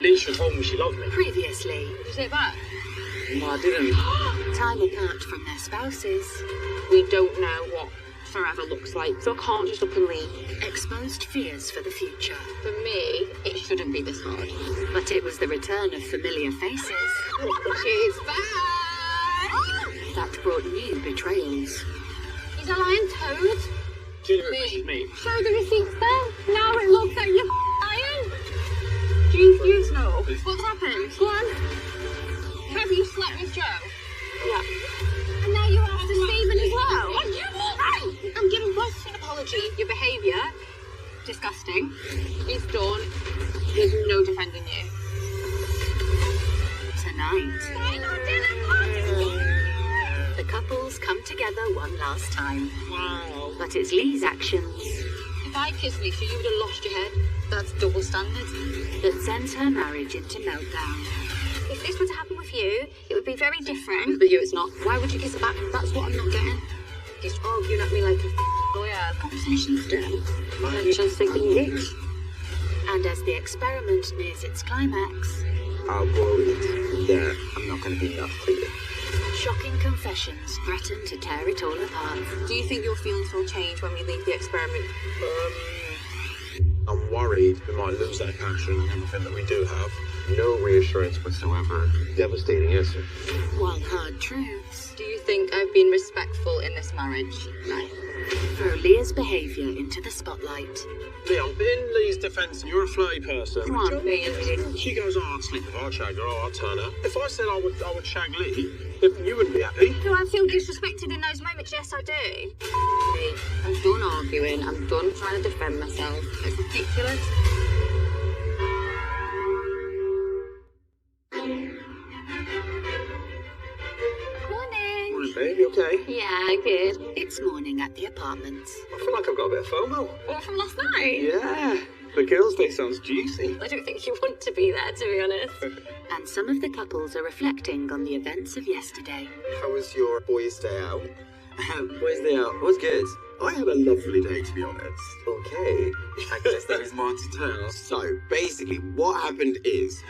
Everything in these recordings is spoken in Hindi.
Leisha told me she loved me. Previously. Did you say that? No, I didn't. Time apart from their spouses. We don't know what forever looks like, so I can't just up and leave. Exposed fears for the future. For me, it shouldn't be this hard. But it was the return of familiar faces She's back! that brought new betrayals. He's a lying toad. Julia, this is me. Show the receipts then. Now it looks like you're lying. Do you know what's happened? Go on. Have you slept with Joe? Yeah. And now you're after Stephen as well? I'm giving both an apology. Your behaviour, disgusting. It's done. There's no defending you. Tonight, the couples come together one last time. Wow. But it's Lee's actions If I kissed Lisa, you would have lost your head. That's double standard. that sends her marriage into meltdown. If this were to happen with you, it would be very different. But you, it's not. Why would you kiss her back? That's what I'm not getting. He's arguing at me like a lawyer. Conversation's done. Mention's thinking it. And as the experiment nears its climax, I'll boil it. Yeah, I'm not going to be enough to you. shocking confessions threaten to tear it all apart. Do you think your feelings will change when we leave the experiment? I'm worried we might lose that passion and everything that we do have. No reassurance whatsoever. Devastating, yes. While hard truths Do you think I've been respectful in this marriage? No. throw Leah's behaviour into the spotlight. Liam, in Lee's defence, you're a flirty person. Come on, Lee. She goes, oh, I'll sleep with her, I'll shag her, oh, I'll turn her. If I said I would shag Lee, you wouldn't be happy. Do I feel disrespected in those moments? Yes, I do. I'm done arguing. I'm done trying to defend myself. It's ridiculous. Morning. Morning, babe, you okay? Yeah, good. It's morning at the apartment. I feel like I've got a bit of FOMO. What from last night? Yeah, the girls' day sounds juicy. I don't think you want to be there, to be honest. And some of the couples are reflecting on the events of yesterday. How was your boys' day out? Boys' day out was good. I had a lovely day, to be honest. Okay. I guess there is more to tell. So, basically, what happened is,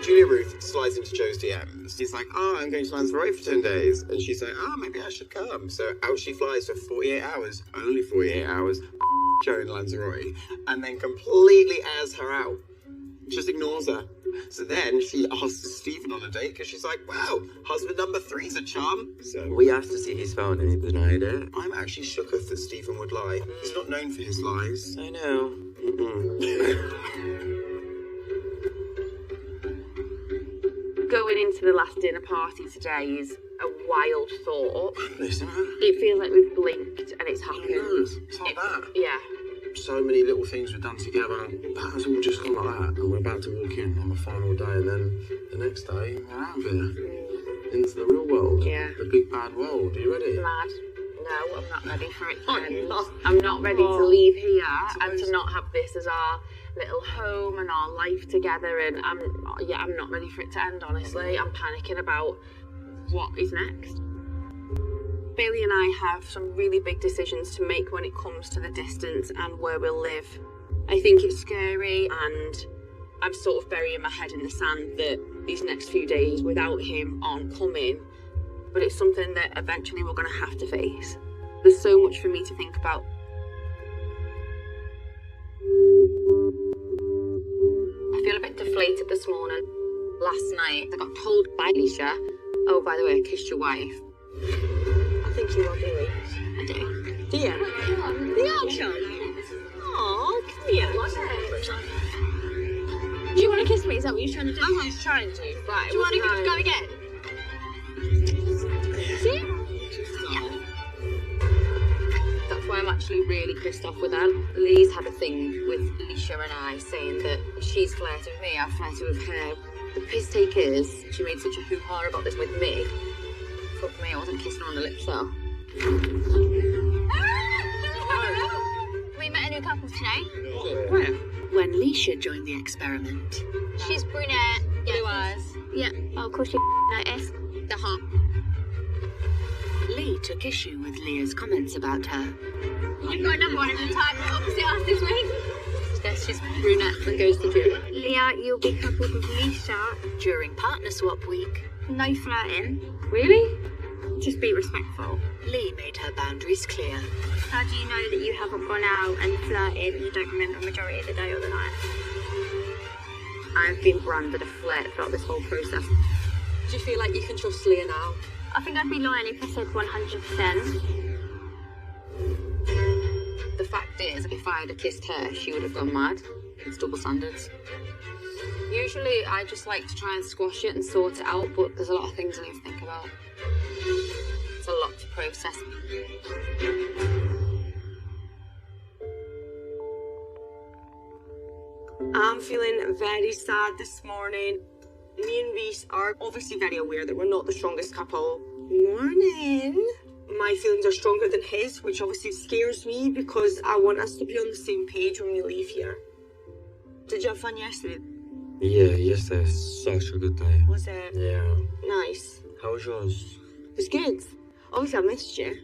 Julia Ruth slides into Joe's DMs. She's like, oh, I'm going to Lanzarote for 10 days. And she's like, oh, maybe I should come. So out she flies for 48 hours, only 48 hours, Joe in Lanzarote, and then completely airs her out. Just ignores her. So then she asks Stephen on a date because she's like, wow, husband number 3's a charm. So We asked to see his phone and he denied it. I'm actually shooketh that Stephen would lie. He's not known for his lies. I know. Going into the last dinner party today is a wild thought. Listen, It feels like we've blinked and it's happened. it's like that. Yeah. So many little things we've done together. That has all just gone like that. And we're about to walk in on the final day, and then the next day, we're out of here. Into the real world. Yeah. The big bad world. Are you ready? Mad. No, I'm not ready for it to end. I'm not ready to leave here and to not have this as our little home and our life together. And I'm not ready for it to end, honestly. I'm panicking about what is next. Bailey and I have some really big decisions to make when it comes to the distance and where we'll live. I think it's scary, and I'm sort of burying my head in the sand that these next few days without him aren't coming, but it's something that eventually we're going to have to face. There's so much for me to think about. I feel a bit deflated this morning. Last night, I got told by Alicia, oh, by the way, I kissed your wife. I think you love Billy. I do. Do you? Come on. The action. Aw, come here. Do you want to kiss me? Is that what you're trying to do? I was trying to. Right. Do you want to go again? See? Yeah. That's why I'm actually really pissed off with Anne. Lee's had a thing with Alicia and I saying that she's flirted with me, I've flirted with her. The piss take is, she made such a hoo-ha about this with me. Fuck me, I wasn't kissing her on the lips though. We met a new couple today. Where? When Leisha joined the experiment, She's brunette, blue eyes. Yeah, oh, of course you noticed. They're hot. Lee took issue with Leah's comments about her. You've got another one of them type opposite us this week. Guess she's brunette that goes to gym. Leah, you'll be coupled with Lisa. During partner swap week, No flirting. Really? Just be respectful. Lee made her boundaries clear. How do you know that you haven't gone out and flirted and you don't remember the majority of the day or the night? I've been branded a flirt throughout this whole process. Do you feel like you can trust Leah now? I think I'd be lying if I said 100%. The fact is, if I had kissed her, she would have gone mad. It's double standards. Usually, I just like to try and squash it and sort it out, but there's a lot of things I need to think about. It's a lot to process. I'm feeling very sad this morning. Me and Reese are obviously very aware that we're not the strongest couple. Morning. My feelings are stronger than his, which obviously scares me because I want us to be on the same page when we leave here. Did you have fun yesterday? Yeah, yesterday was such a good day. Was it? Yeah. Nice. How was yours? It was good. Obviously I missed you.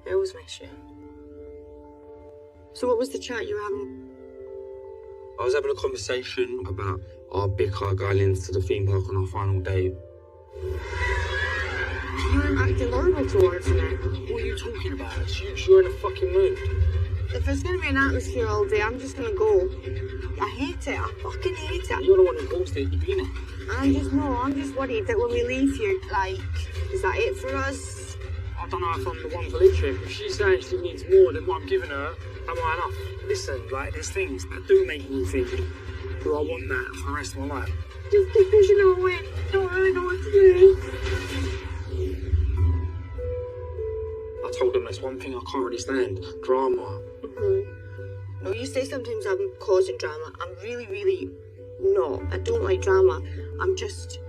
I always miss you. So what was the chat you were having? I was having a conversation about our big car going into the theme park on our final date. You weren't acting horrible towards me. What are you talking about? You're in a fucking mood. If there's gonna be an atmosphere all day, I'm just gonna go. I hate it. I fucking hate it. You're the one who caused it. You've been it. I'm just worried that when we leave here, like, is that it for us? I don't know if I'm the one for Literally. If she's saying she needs more than what I'm giving her, am I enough? Listen, like, there's things that do make me think, do I want that for the rest of my life? Just because you know it, don't really know what to do. I told them that's one thing I can't really stand. Drama. No, you say sometimes I'm causing drama. I'm really not. I don't like drama. I'm just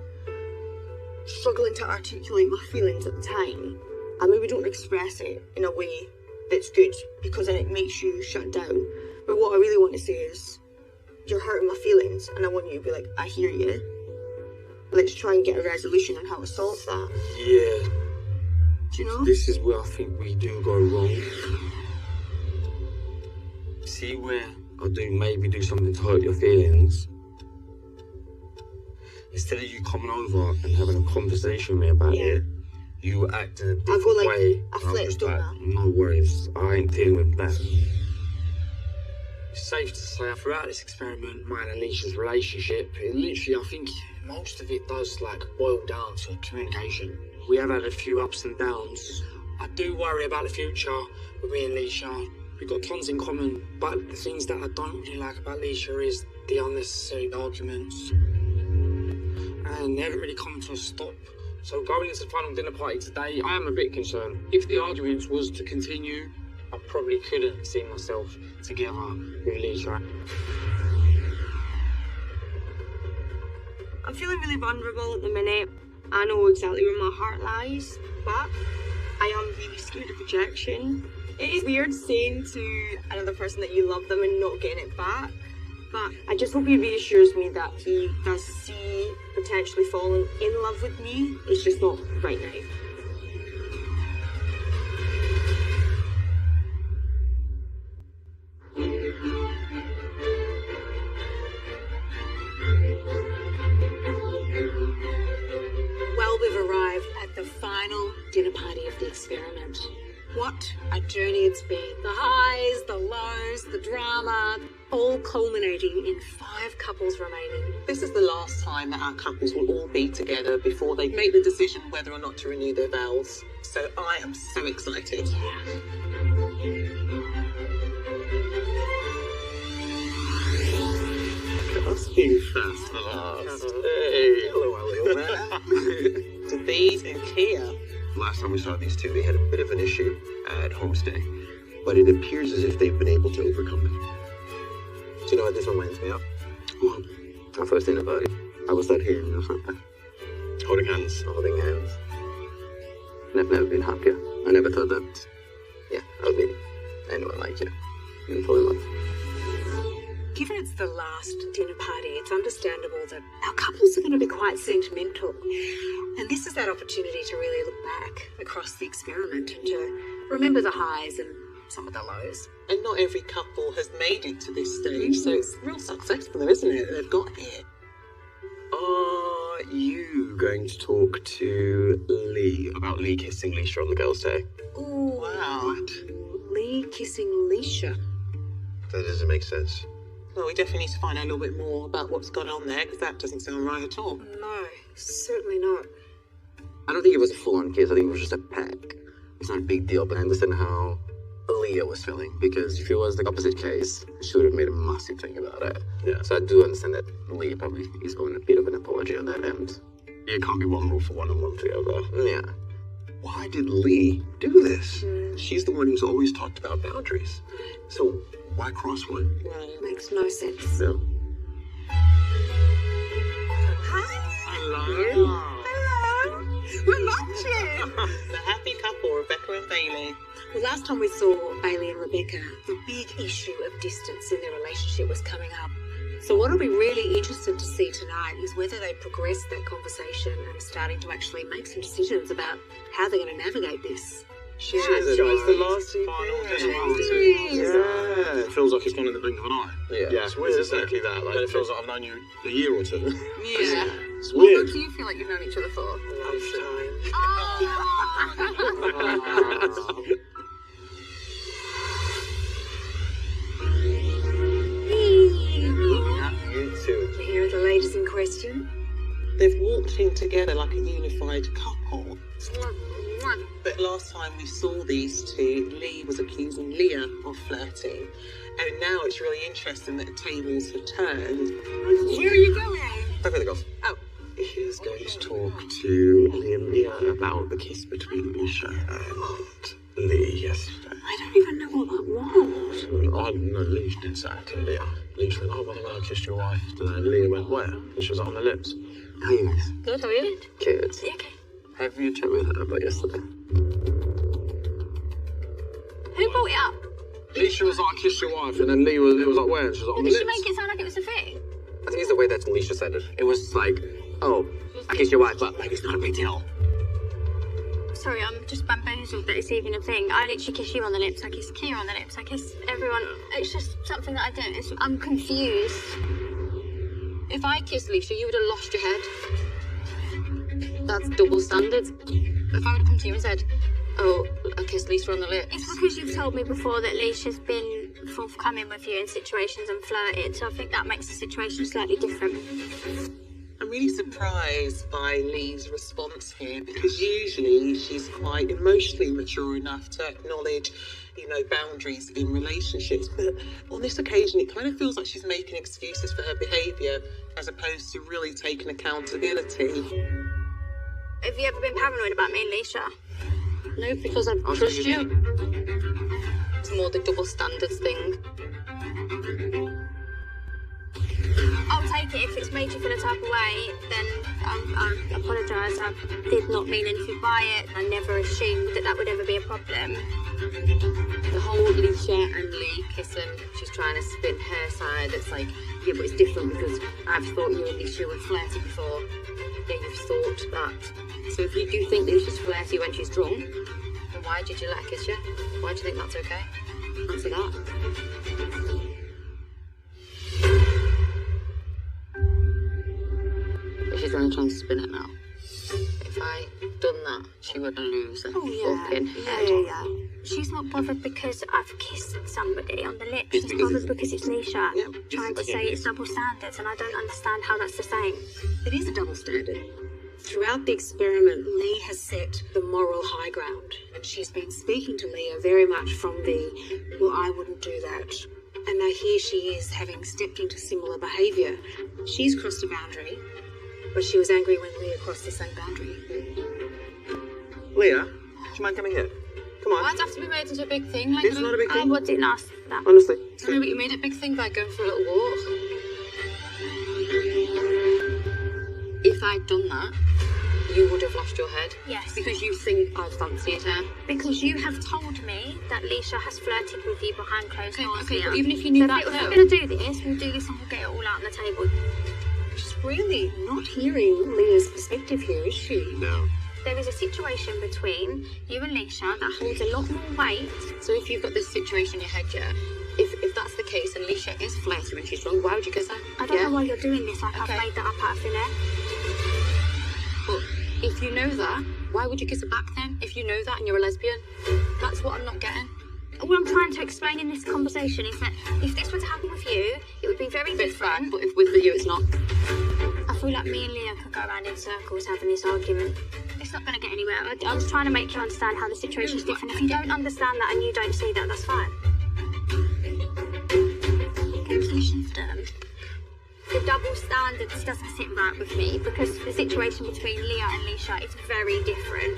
struggling to articulate my feelings at the time. I maybe don't express it in a way that's good because then it makes you shut down. But what I really want to say is, you're hurting my feelings and I want you to be like, I hear you. Let's try and get a resolution on how to solve that. Yeah. Do you know? This is where I think we do go wrong. See where I maybe do something to hurt your feelings. Instead of you coming over and having a conversation with me about it, you act in a different way. I flipped on that. No worries, I ain't dealing with that. It's safe to say throughout this experiment, mine and Alicia's relationship, I think most of it does boil down to communication. We have had a few ups and downs. I do worry about the future with me and Alicia. We've got tons in common, but the things that I don't really like about Alicia is the unnecessary arguments. And they haven't really come to a stop. So going into the final dinner party today, I am a bit concerned. If the arguments was to continue, I probably couldn't see myself together with Alicia. I'm feeling really vulnerable at the minute. I know exactly where my heart lies, but I am really scared of rejection. It is weird saying to another person that you love them and not getting it back, but I just hope he reassures me that he does see potentially falling in love with me. It's just not right now. Well, we've arrived at the final dinner party of the experiment. What a journey it's been. The highs, the lows, the drama, all culminating in 5 couples remaining. This is the last time that our couples will all be together before they make the decision whether or not to renew their vows. So I am so excited. Us being first for last. Hey, hello, little man. To these and Kia. Last time we saw these two, they had a bit of an issue at homestay, but it appears as if they've been able to overcome it. Do you know what this reminds me of? What? Our first dinner party. I was that here or something. Holding hands. Holding hands. I've never been happier. I never thought that, I would meet anyone like you and fall in love. Given it's the last dinner party, it's understandable that our couples are going to be quite sentimental. And this is that opportunity to really look back across the experiment and to remember the highs and some of the lows. And not every couple has made it to this stage, so it's real successful, isn't it? They've got here. Are you going to talk to Lee about Lee kissing Leisha on the girls' day? Ooh, Wow. Lee kissing Leisha. That doesn't make sense. Well, we definitely need to find out a little bit more about what's gone on there, because that doesn't sound right at all. No, certainly not. I don't think it was a full-on kiss. I think it was just a peck. It's not a big deal, but I understand how Leah was feeling, because if it was the opposite case, she would have made a massive thing about it. Yeah. So I do understand that Leah probably is owing a bit of an apology on that end. It can't be one rule for one and one for the other. Yeah. Why did Lee do this? She's the one who's always talked about boundaries. So why cross one? Right. Makes no sense. Yeah. Hello. Hello. We're matching. The happy couple, Rebecca and Bailey. Well, last time we saw Bailey and Rebecca, the big issue of distance in their relationship was coming up. So what I'll be really interested to see tonight is whether they progress that conversation and are starting to actually make some decisions about how they're going to navigate this. She is the last two. Yeah. It feels like it's gone in the blink of an eye. Yeah. It's weird, It's exactly that. And it feels like I've known you a year or two. Yeah. It's How weird. long do you feel like you've known each other for? You too. Here are the ladies in question. They've walked in together like a unified couple. But last time we saw these two, Lee was accusing Leah of flirting. And now it's really interesting that the tables have turned. Where are you going? Back with the girls. Oh. He's going to talk to Lee and Leah about the kiss between Leisha and Lee yesterday. I don't even know what that was. I know Leisha did say it to Leah. Leisha went, oh, by the way, I kissed your wife today. And Leah went, where? And she was like, on the lips. How are you guys? Good, how are you? Good. Yeah, okay. Have you chatted with her about yesterday? Who brought it up? Leisha was like, I kissed your wife. And then Lee was like, where? And she was like, on the Did she lips. make it sound like it was a thing? I think it's the way that Leisha said it. It was like, oh, I kissed your wife, but like it's not a big deal. Sorry, I'm just bamboozled that it's even a thing. I literally kiss you on the lips, I kiss Kia on the lips, I kiss everyone. It's just something that I do. I'm confused. If I kissed Leisha, you would have lost your head. That's double standards. If I would have come to you and said, oh, I kissed Leisha on the lips. It's because you've told me before that Leisha's been forthcoming with you in situations and flirted, so I think that makes the situation slightly different. I'm really surprised by Lee's response here, because usually she's quite emotionally mature enough to acknowledge, boundaries in relationships. But on this occasion, it kind of feels like she's making excuses for her behaviour as opposed to really taking accountability. Have you ever been paranoid about me and Leisha? No, because I trust you. It's more the double standards thing. I'll take it. If it's made you feel a type of way, then I apologise. I did not mean anything by it. I never assumed that that would ever be a problem. The whole Leisha and Lee kissing, she's trying to spin her side. It's like, yeah, but it's different because I've thought you and Leisha were flirty before. Yeah, you've thought that. So if you do think Leisha's flirty when she's drunk, then why did you let her kiss you? Why do you think that's okay? Answer that. She's only trying to spin it now. If I done that, she would lose her fucking head. Yeah. She's not bothered because I've kissed somebody on the lips. She's bothered because it's Leisha trying to say it's double standards, and I don't understand how that's the same. It is a double standard. Throughout the experiment, Lee has set the moral high ground. And she's been speaking to Leah very much from the, well, I wouldn't do that. And now here she is, having stepped into similar behaviour. She's crossed a boundary, but she was angry when Leah crossed the same boundary. Leah, do you mind coming here? Come on. Why does it have to be made into a big thing? Like, It's not a big I thing. wouldn't ask for that. Honestly. I know, but you made it a big thing by going for a little walk. If I'd done that, you would have lost your head. Yes. Because you think I fancied her. Because you have told me that Leisha has flirted with you behind closed doors. Okay, Leah. but even if you knew So that, if though, we're going to do this, we'll do this and we'll get it all out on the table. she's really not hearing Leah's perspective here, is she? No. There is a situation between you and Leisha that holds a lot more weight. So if you've got this situation in your head, yeah, if that's the case and Leisha is flirty when she's wrong, why would you kiss her? I don't know why you're doing this, like I've made that up out of thin air. But if you know that, why would you kiss her back then? If you know that and you're a lesbian? That's what I'm not getting. What I'm trying to explain in this conversation is that if this were to happen with you, it would be very different. But if with you it's not. I feel like me and Leah could go around in circles having this argument. It's not going to get anywhere. I was trying to make you understand how the situation's different. If you don't understand that and you don't see that, that's fine. Completion's done. The double standards doesn't sit right with me because the situation between Leah and Leisha is very different.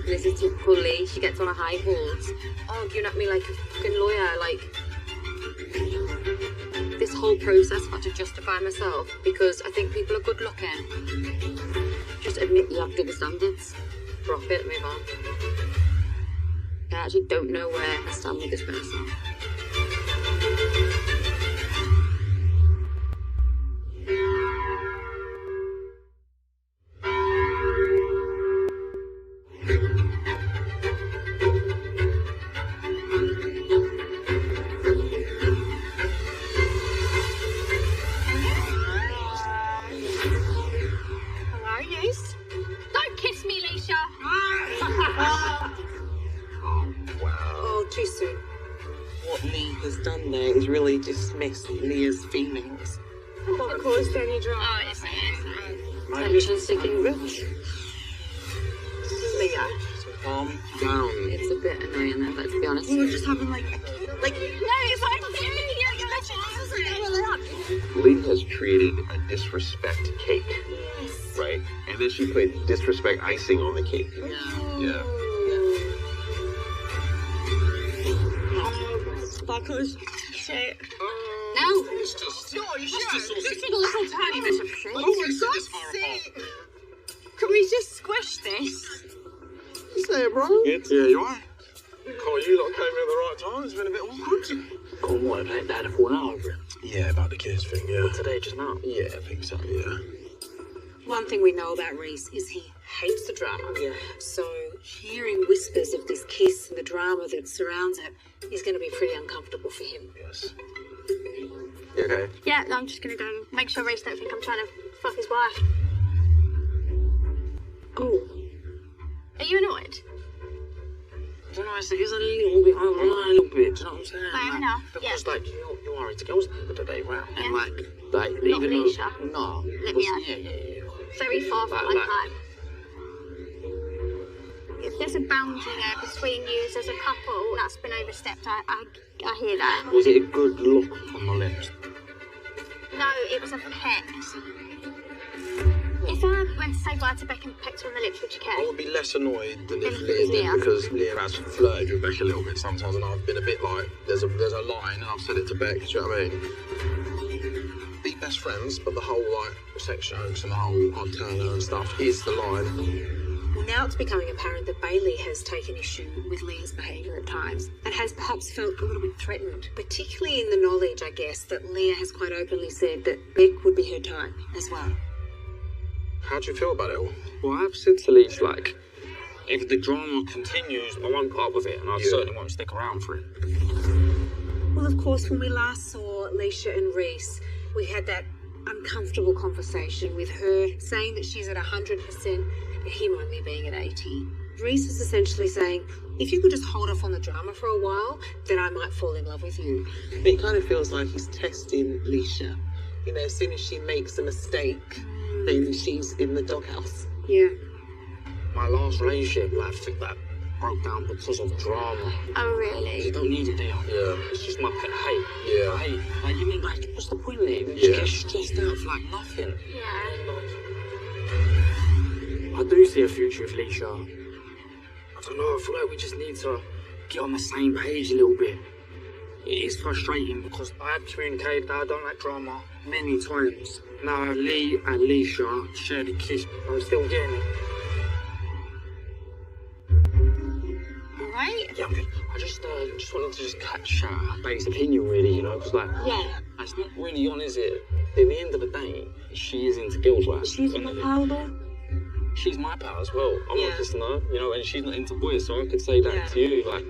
This is typical Lee. She gets on her high horse, arguing at me like a fucking lawyer. Like, this whole process I've had to justify myself because I think people are good looking. Just admit you have double standards. Drop it, move on. I actually don't know where I stand with this person. Don't kiss me, Leisha. Too soon. What Lee has done there is really dismissed Leah's feelings. What caused any drama? Oh, it's attention-seeking rich. Leah, calm down. It's a bit annoying though, let's be honest. We were just having like No, it's like Lee has created a disrespect cake. Yes. Right? And then she put disrespect icing on the cake. Yeah. Sparkles. Shit. No! It's just a little tiny bit of shit. Oh my God's sake. Can we just squish this? Say it, bro. Yeah, you are. Carl, you lot came in at the right time. It's been a bit awkward. Go on, what, about that had fallen out over it? Yeah, about the kiss thing, yeah. Today, just now? Yeah, I think so, yeah. One thing we know about Reese is he hates the drama. Yeah. So hearing whispers of this kiss and the drama that surrounds it is going to be pretty uncomfortable for him. Yes. You okay? Yeah, I'm just going to go make sure Reese don't think I'm trying to fuck his wife. Oh. Are you annoyed? I don't know, it's a little bit over the line, a little bit, do you know what I'm saying? Fair enough, Because, yeah. like, you are into girls at the end of the day, right? And, Yeah. like Not even though... Leisha. No. Let me because- add. Yeah. Very far from my Like- type. If there's a boundary there between you as a couple that's been overstepped, I hear that. Was it a good look on the lips? No, it was a peck. If I went to say bye to Beck and pecked her on the lips, would you I care? would be less annoyed than if Than Leah did, Leah. because Leah has flirted with Beck a little bit sometimes, and I've been a bit like, there's a line, and I've said it to Beck, do you know what I mean? Be best friends, but the whole, like, sex jokes and the whole I'll turn her and stuff is the line. Well, now it's becoming apparent that Bailey has taken issue with Leah's behaviour at times and has perhaps felt a little bit threatened, particularly in the knowledge, I guess, that Leah has quite openly said that Beck would be her type as well. How do you feel about it all? Well, I've said to Leach, like, if the drama continues, I won't put up with it, and I certainly won't stick around for it. Well, of course, when we last saw Leisha and Reese, we had that uncomfortable conversation with her saying that she's at 100% and him only being at 80. Reese is essentially saying, if you could just hold off on the drama for a while, then I might fall in love with you. It kind of feels like he's testing Leisha. You know, as soon as she makes a mistake, then she's in the doghouse. Yeah. My last relationship, like, I think that broke down because of drama. Oh, really? You don't need it, do you? Yeah. It's just my pet hate. Yeah. I hate. Like, you mean, like, what's the point of it? You Yeah. just get stressed out for, like, nothing. Yeah. I do see a future with Leisha. I don't know, I feel like we just need to get on the same page a little bit. It is frustrating because I have communicated that I don't like drama many times. Now Lee and Leisha shared a kiss, I'm still getting it. Alright? Yeah, I'm good. I just wanted to just catch Babe's opinion, really, you know, because, like, Yeah. it's not really on, is it? At the end of the day, she is into girls, right? She's on the powder. she's my pal as well. I'm Yeah. not kissing her, you know, and she's not into boys, so I could say that Yeah. to you, like.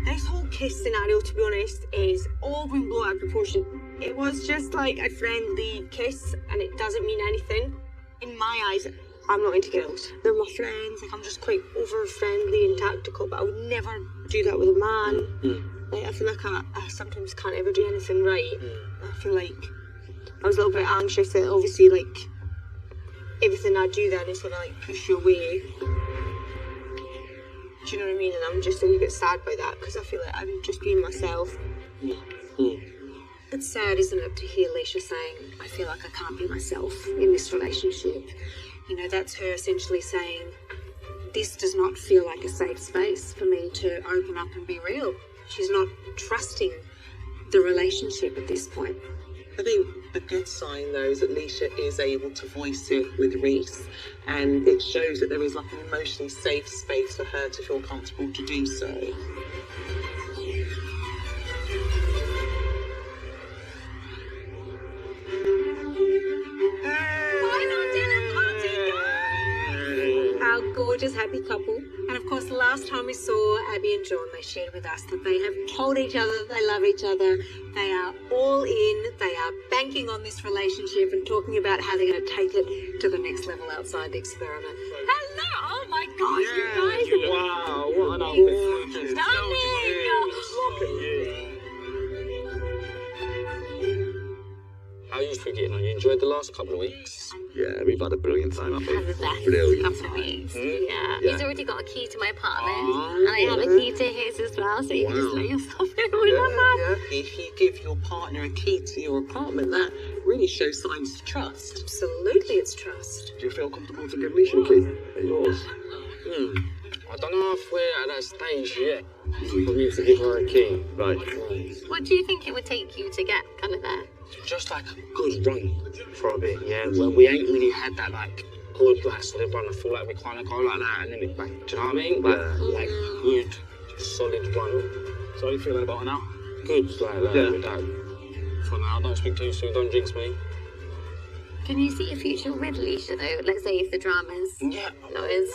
This whole kiss scenario, to be honest, is all been blown out of proportion. It was just like a friendly kiss, and it doesn't mean anything. In my eyes, I'm not into girls. They're my friends. Like, I'm just quite over friendly and tactical, but I would never do that with a man. Like, I feel like I sometimes can't ever do anything right. I feel like I was a little bit anxious that obviously, like, everything I do then is gonna like push you away. Do you know what I mean? And I'm just a wee bit sad by that because I feel like I'm just being myself. It's sad, isn't it, to hear Leisha saying, I feel like I can't be myself in this relationship. You know, that's her essentially saying, this does not feel like a safe space for me to open up and be real. She's not trusting the relationship at this point. I think the good sign, though, is that Leisha is able to voice it with Reese, and it shows that there is like an emotionally safe space for her to feel comfortable to do so. Our gorgeous, happy couple. And of course, the last time we saw Abby and John, they shared with us that they have told each other that they love each other. They are all in. They are banking on this relationship and talking about how they're going to take it to the next level outside the experiment. Hello! Oh my gosh, you guys! Wow, what an outfit. Stunning! How are you two getting on? You enjoyed the last couple of weeks? Yeah, we've had a brilliant time, haven't we? Had the best Brilliant. couple of weeks. Yeah. He's already got a key to my apartment, and I have a key to his as well, so you can just let yourself in with that. If you give your partner a key to your apartment, that really shows signs of trust. Absolutely, it's trust. Do you feel comfortable to give Leisha a key? They're yours. I don't know if we're at that stage yet for me to give her a key. Right. What do you think it would take you to get kind of there? Just like a good run for a bit, yeah. Well, we ain't really had that like good like solid run. I feel like we kind of go like that and then it back. Do you know what I mean? Like good, solid run. So how you feeling about it now? Good, like that. Yeah. With that. For now, don't speak too soon. Don't jinx me. Can you see a future with Leisha though? Let's say if the drama's Yeah, not as...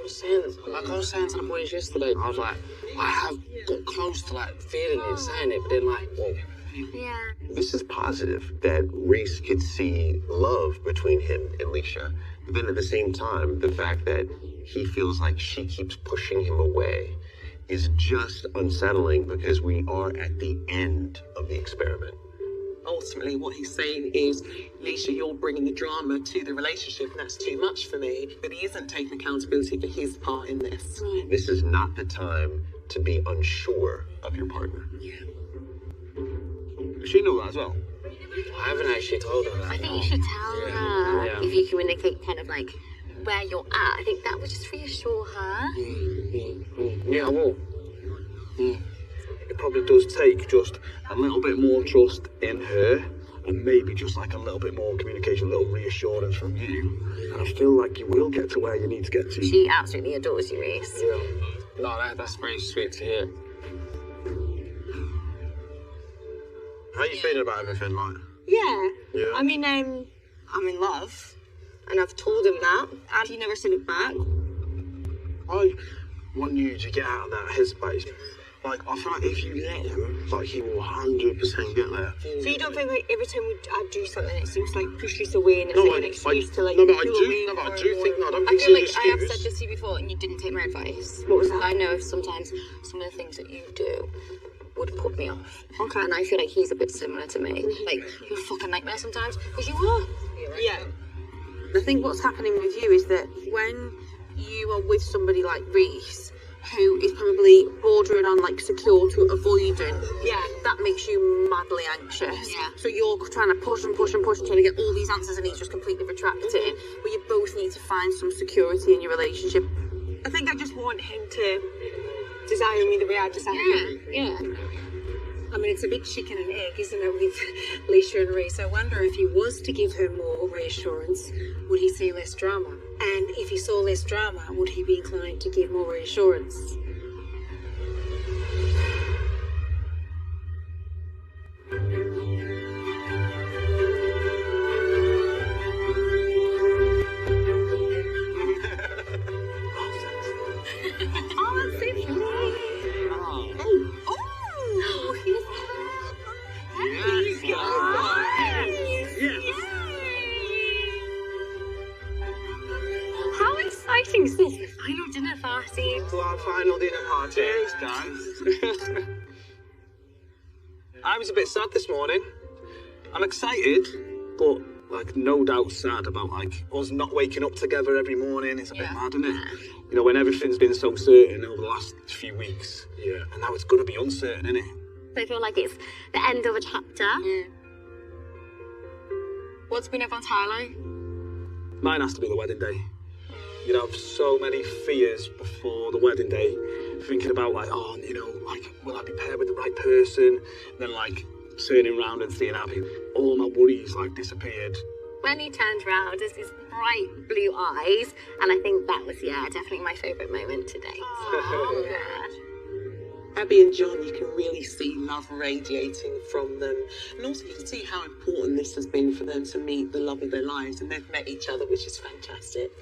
1,000,000%. Like I was saying to the boys yesterday, I was like, I have got close to like feeling it, saying it, but then like, whoa. Yeah. This is positive that Reese could see love between him and Leisha. But then at the same time, the fact that he feels like she keeps pushing him away is just unsettling because we are at the end of the experiment. Ultimately, what he's saying is, Leisha, you're bringing the drama to the relationship, and that's too much for me. But he isn't taking accountability for his part in this. This is not the time to be unsure of your partner. She knew that as well. I haven't actually told her that. I think you should tell her Yeah. if you communicate kind of like where you're at. I think that would just reassure her. Yeah, I will. It probably does take just a little bit more trust in her and maybe just like a little bit more communication, a little reassurance from you. And I feel like you will get to where you need to get to. She absolutely adores you, Reese. No, that's very sweet to hear. How you feeling about everything, like? Yeah. Yeah. I mean, I'm in love, and I've told him that, and he never said it back. I want you to get out of that headspace. Like, I feel like if you let him, like, he will 100% get there. So you don't think like every time I do something, it seems like pushes away and it's No, like I- an excuse to like. no, but I pull do- away no, but I more do and think- more. no, I don't I think feel it's like an I have excuse. said this to you before and you didn't take my advice. What was that? I know sometimes some of the things that you do would put me off. Okay. And I feel like he's a bit similar to me. Like, you're a fucking nightmare sometimes. Because you are. Yeah. I think what's happening with you is that when you are with somebody like Reese, who is probably bordering on like secure to avoiding, that makes you madly anxious. Yeah. So you're trying to push and push and push and trying to get all these answers and he's just completely retracting. But you both need to find some security in your relationship. I think I just want him to desire me the way I desire him. Yeah. I mean, it's a big chicken and egg, isn't it, with Leisha and Reese? I wonder if he was to give her more reassurance, would he see less drama? And if he saw less drama, would he be inclined to give more reassurance? Thanks. It's the final dinner party. To our final dinner party. Cheers, guys. I was a bit sad this morning. I'm excited, but like no doubt sad about like us not waking up together every morning. It's a bit mad, isn't it? You know, when everything's been so certain over the last few weeks. Yeah. And now it's gonna be uncertain, isn't it? I feel like it's the end of a chapter. Yeah. What's been everyone's highlight? Mine has to be the wedding day. You'd have so many fears before the wedding day, thinking about like, oh, you know, like, will I be paired with the right person? And then like turning around and seeing Abby, all my worries like disappeared. When he turned round, there's these bright blue eyes, and I think that was, definitely my favourite moment today. Abby and John, you can really see love radiating from them. And also you can see how important this has been for them to meet the love of their lives. And they've met each other, which is fantastic.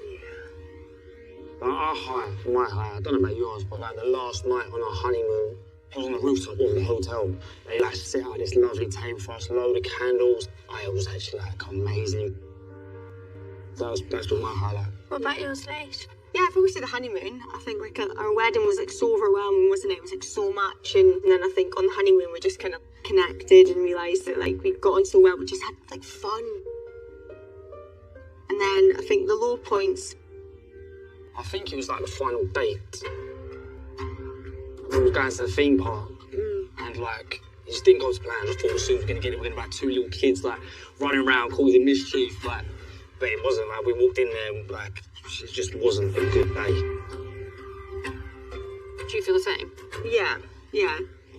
Our high, my high, I don't know about yours, but like the last night on our honeymoon, I was on the rooftop of the hotel. They like set out this lovely table for us, load of candles. It was actually like amazing. That's been my highlight. What about yours, Leish? Yeah, if we were to the honeymoon, I think like our wedding was like so overwhelming, wasn't it? It was like so much, and then I think on the honeymoon we just kind of connected and realised that like we'd got on so well, we just had like fun. And then I think the low points. I think it was like the final date. We were going to the theme park, and like it just didn't go to plan. I just thought as soon as we were going to have 2 little kids like running around causing mischief, like. But it wasn't like we walked in there and like it just wasn't a good day. Do you feel the same? Yeah,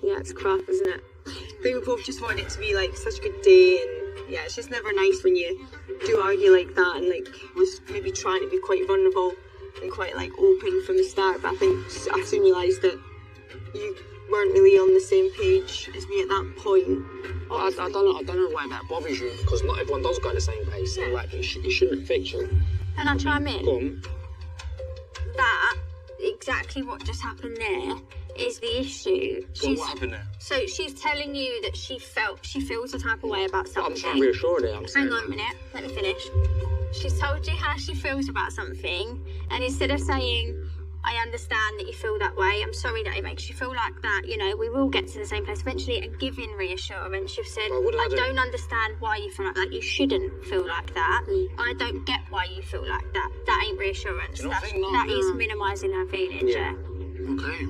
it's crap, isn't it? I think we both just wanted it to be like such a good day, and yeah, it's just never nice when you do argue like that, and like was maybe trying to be quite vulnerable and quite like open from the start, but I think I soon realised that you weren't really on the same page as me at that point. I don't know why that bothers you, because not everyone does go at the same pace. Yeah. Like it shouldn't affect you. Can I chime in? Go on. That, exactly what just happened there, is the issue. What happened there? So she's telling you that she feels a type of way about something. I'm trying to reassure her. Hang on a minute, let me finish. She's told you how she feels about something, and instead of saying, I understand that you feel that way, I'm sorry that it makes you feel like that, you know, we will get to the same place eventually, and giving reassurance, you've said, I don't understand why you feel like that, you shouldn't feel like that, I don't get why you feel like that, that ain't reassurance, that is minimising her feelings, yeah. Okay.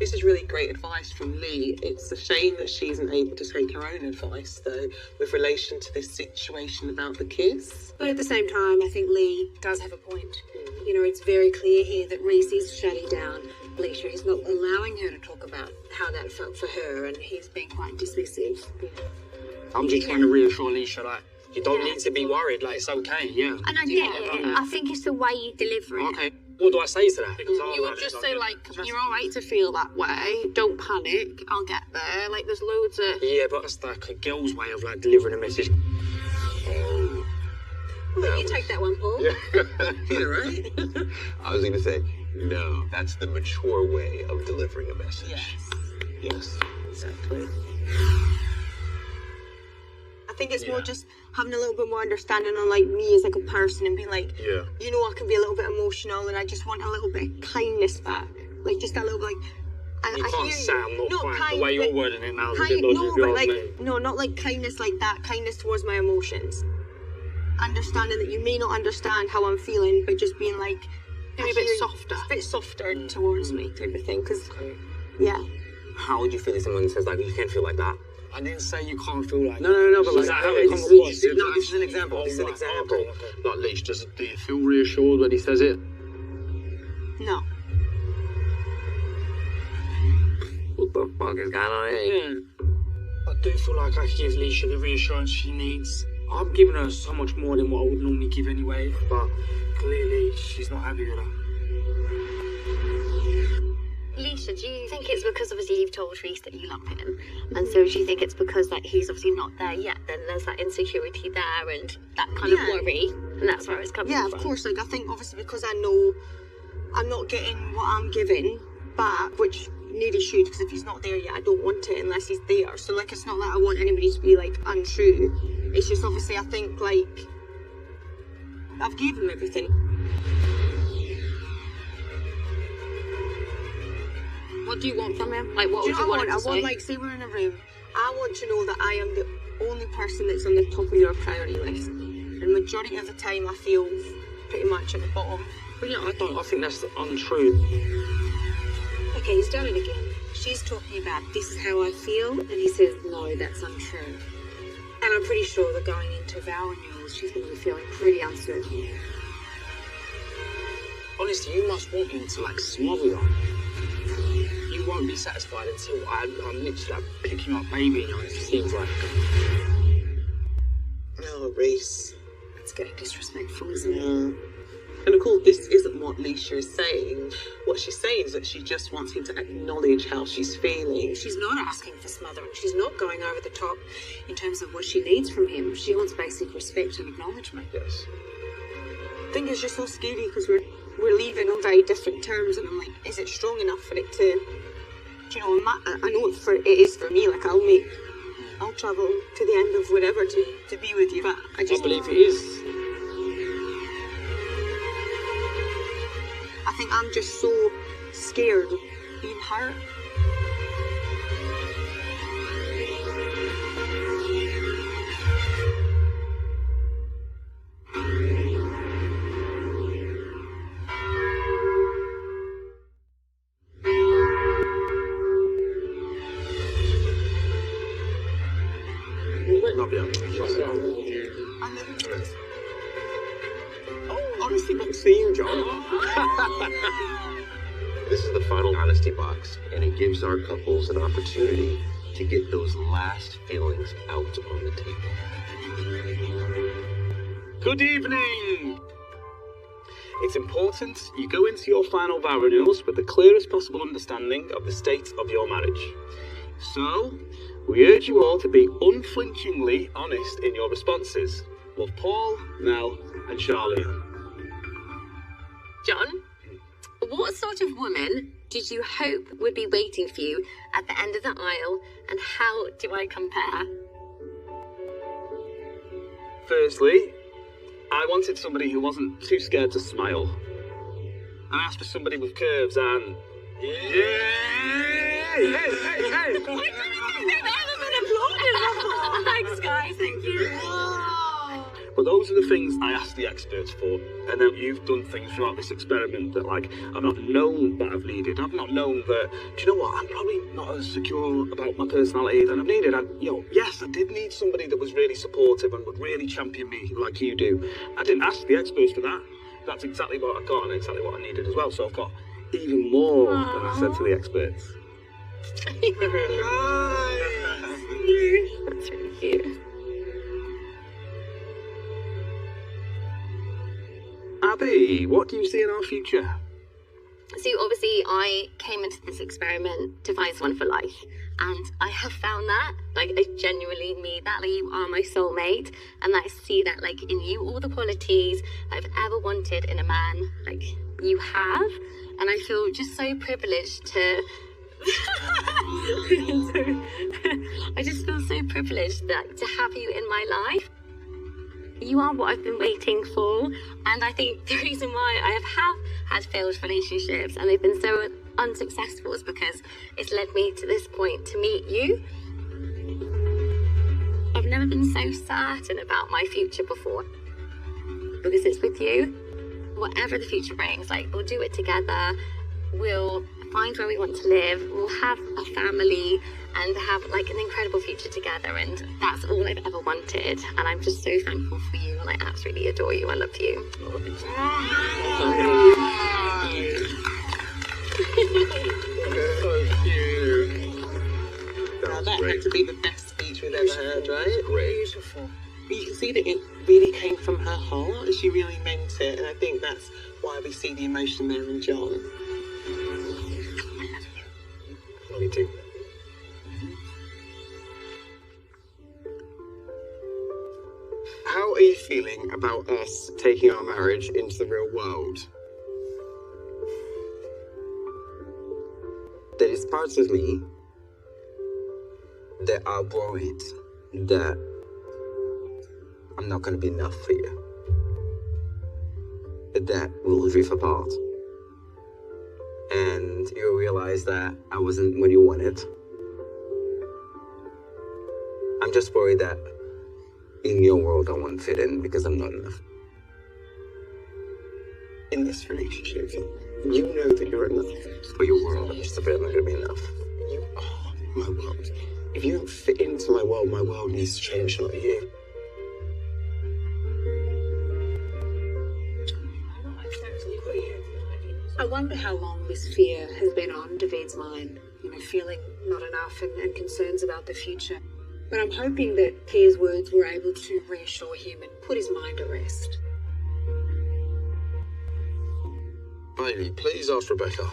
This is really great advice from Lee. It's a shame that she isn't able to take her own advice, though, with relation to this situation about the kiss. But at the same time, I think Lee does have a point. You know, it's very clear here that Reese is shutting down Leisha. He's not allowing her to talk about how that felt for her, and he's being quite dismissive. I'm just trying to reassure Leisha, like, you don't need to be worried, like, it's okay, yeah. And I get it. I think it's the way you deliver it. Okay. What do I say to that? Because you would just say, like, you're all right to feel that way. Don't panic. I'll get there. Like, there's loads of... Yeah, but that's like a girl's way of, like, delivering a message. Well, you take that one, Paul. Yeah, right? I was going to say, no, that's the mature way of delivering a message. Yes, Exactly. I think it's more just having a little bit more understanding on like me as like a person and being like, you know, I can be a little bit emotional and I just want a little bit of kindness back. Like just a little bit like... You can't say I'm not kind. The way you're wording it now is a bit not like kindness like that. Kindness towards my emotions. Understanding that you may not understand how I'm feeling, but just being like... Maybe a bit softer. A bit softer towards me type of thing, because, How would you feel if someone says, like, you can't feel like that? I didn't say you can't feel like that. No, but like, how it comes across. This is an example. This is an example. Like, Leish, do you feel reassured when he says it? No. What the fuck is going on here? I do feel like I could give Leisha the reassurance she needs. I'm giving her so much more than what I would normally give anyway, but clearly she's not happy with that. Leisha, do you think it's because obviously you've told Reese that you love him, and so do you think it's because like he's obviously not there yet, then there's that insecurity there and that kind of worry, and that's where it's coming from? Yeah, of course. Like I think obviously because I know I'm not getting what I'm giving back, which nearly should, because if he's not there yet, I don't want it unless he's there. So like it's not that I want anybody to be like untrue. It's just obviously I think like I've given him everything. What do you want from him? Like, what Do would you know you what want him I to want? say? Like, say we're in a room. I want to know that I am the only person that's on the top of your priority list. And the majority of the time, I feel pretty much at the bottom. But yeah, I think that's untrue. Okay, he's done it again. She's talking about this is how I feel, and he says, no, that's untrue. And I'm pretty sure that going into vow renewals, she's going to be feeling pretty uncertain. Honestly, you must want him to, like, smother you. You won't be satisfied until I'm literally, like, picking up baby, you know, it seems like. No, Reese. It's getting disrespectful, isn't it? Yeah. And of course, this isn't what Leisha is saying. What she's saying is that she just wants him to acknowledge how she's feeling. She's not asking for smothering. She's not going over the top in terms of what she needs from him. She wants basic respect and acknowledgement. Yes. I think it's just so scary because we're leaving on very different terms, and I'm like, is it strong enough for it to, you know, I know it is for me, like I'll travel to the end of whatever to be with you, but I just believe it is. I think I'm just so scared of being hurt. Love you. Oh, honestly, Maxine, John. This is the final honesty box, and it gives our couples an opportunity to get those last feelings out on the table. Good evening! It's important you go into your final vow renewals with the clearest possible understanding of the state of your marriage. So, we urge you all to be unflinchingly honest in your responses. Love, Paul, Mel, and Charlie. John, what sort of woman did you hope would be waiting for you at the end of the aisle, and how do I compare? Firstly, I wanted somebody who wasn't too scared to smile. I asked for somebody with curves and... Thanks, guys, thank you. But those are the things I asked the experts for. And then you've done things throughout this experiment that, like, I've not known that I've needed. I've not known that, do you know what, I'm probably not as secure about my personality than I've needed. Yes, I did need somebody that was really supportive and would really champion me like you do. I didn't ask the experts for that. That's exactly what I got and exactly what I needed as well. So I've got even more than I said to the experts. That's really cute. Abby, what do you see in our future? So obviously I came into this experiment to find someone for life, and I have found that. Like, I genuinely mean that. Like, you are my soulmate, and I see that, like, in you, all the qualities I've ever wanted in a man, like, you have. And I feel just so privileged to I just feel so privileged that to have you in my life. You are what I've been waiting for, and I think the reason why I have had failed relationships and they've been so unsuccessful is because it's led me to this point to meet you. I've never been so certain about my future before because it's with you. Whatever the future brings, like, we'll do it together, we'll find where we want to live, we'll have a family and have, like, an incredible future together, and that's all I've ever wanted, and I'm just so thankful for you, and I absolutely adore you. I love you. So cute. Now that had to be the best speech we've ever heard, right? Great. Beautiful. But you can see that it really came from her heart, and she really meant it, and I think that's why we see the emotion there in John. Me too. How are you feeling about us taking our marriage into the real world? There is parts of me that are worried that I'm not going to be enough for you. That we'll drift apart. and you realize that I wasn't what you wanted. I'm just worried that in your world I won't fit in because I'm not enough. In this relationship, you know that you're enough. For your world, I'm just afraid I'm not going to be enough. You are my world. If you don't fit into my world needs to change, not you. I wonder how long this fear has been on David's mind, feeling not enough and concerns about the future. But I'm hoping that Kia's words were able to reassure him and put his mind at rest. Bailey, please ask Rebecca,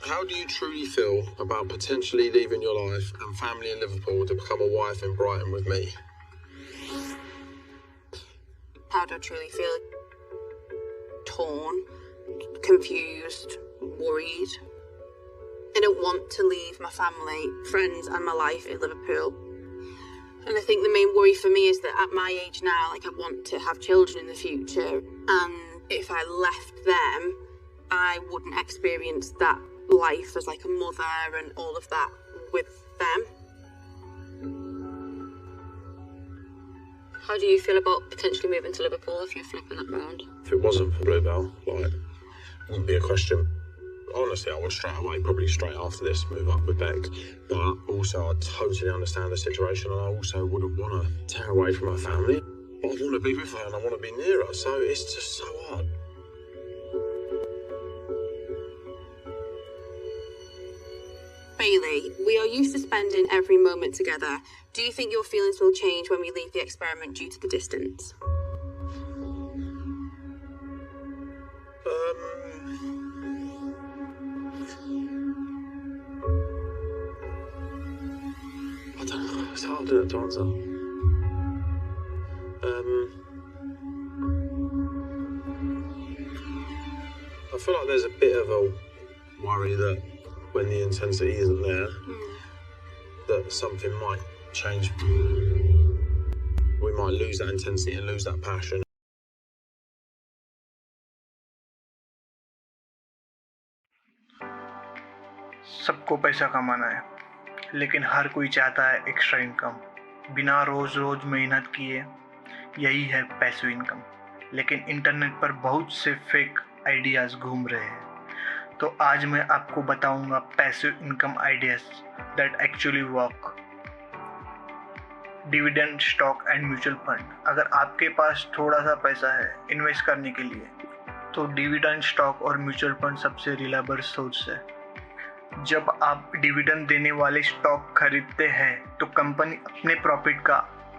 how do you truly feel about potentially leaving your life and family in Liverpool to become a wife in Brighton with me? How do I truly feel? Torn, confused, worried. I don't want to leave my family, friends and my life in Liverpool. And I think the main worry for me is that at my age now, I want to have children in the future. And if I left them, I wouldn't experience that life as a mother and all of that with them. How do you feel about potentially moving to Liverpool if you're flipping that round? If it wasn't for Bluebell, it wouldn't be a question. Honestly, I would straight away, probably straight after this, move up with Beck. But also, I totally understand the situation, and I also wouldn't want to tear away from my family. I want to be with her, and I want to be near her, so it's just so hard. Bailey, we are used to spending every moment together. Do you think your feelings will change when we leave the experiment due to the distance? I don't know. It's hard to answer. I feel like there's a bit of a worry that when the intensity isn't there, that something might change. We might lose that intensity and lose that passion. सबको पैसा कमाना है, लेकिन हर कोई चाहता है एक्स्ट्रा इनकम बिना रोज रोज मेहनत किए। यही है पैसिव इनकम। लेकिन इंटरनेट पर बहुत से फेक आइडियाज़ घूम रहे हैं, तो आज मैं आपको बताऊंगा passive income ideas that actually work. Dividend stock and mutual fund. अगर आपके पास थोड़ा सा पैसा है इन्वेस्ट करने के लिए, तो डिविडेंड स्टॉक और म्यूचुअल फंड सबसे रिलायबल सोर्स है। जब आप डिविडेंड देने वाले स्टॉक खरीदते हैं, तो कंपनी अपने प्रॉफिट का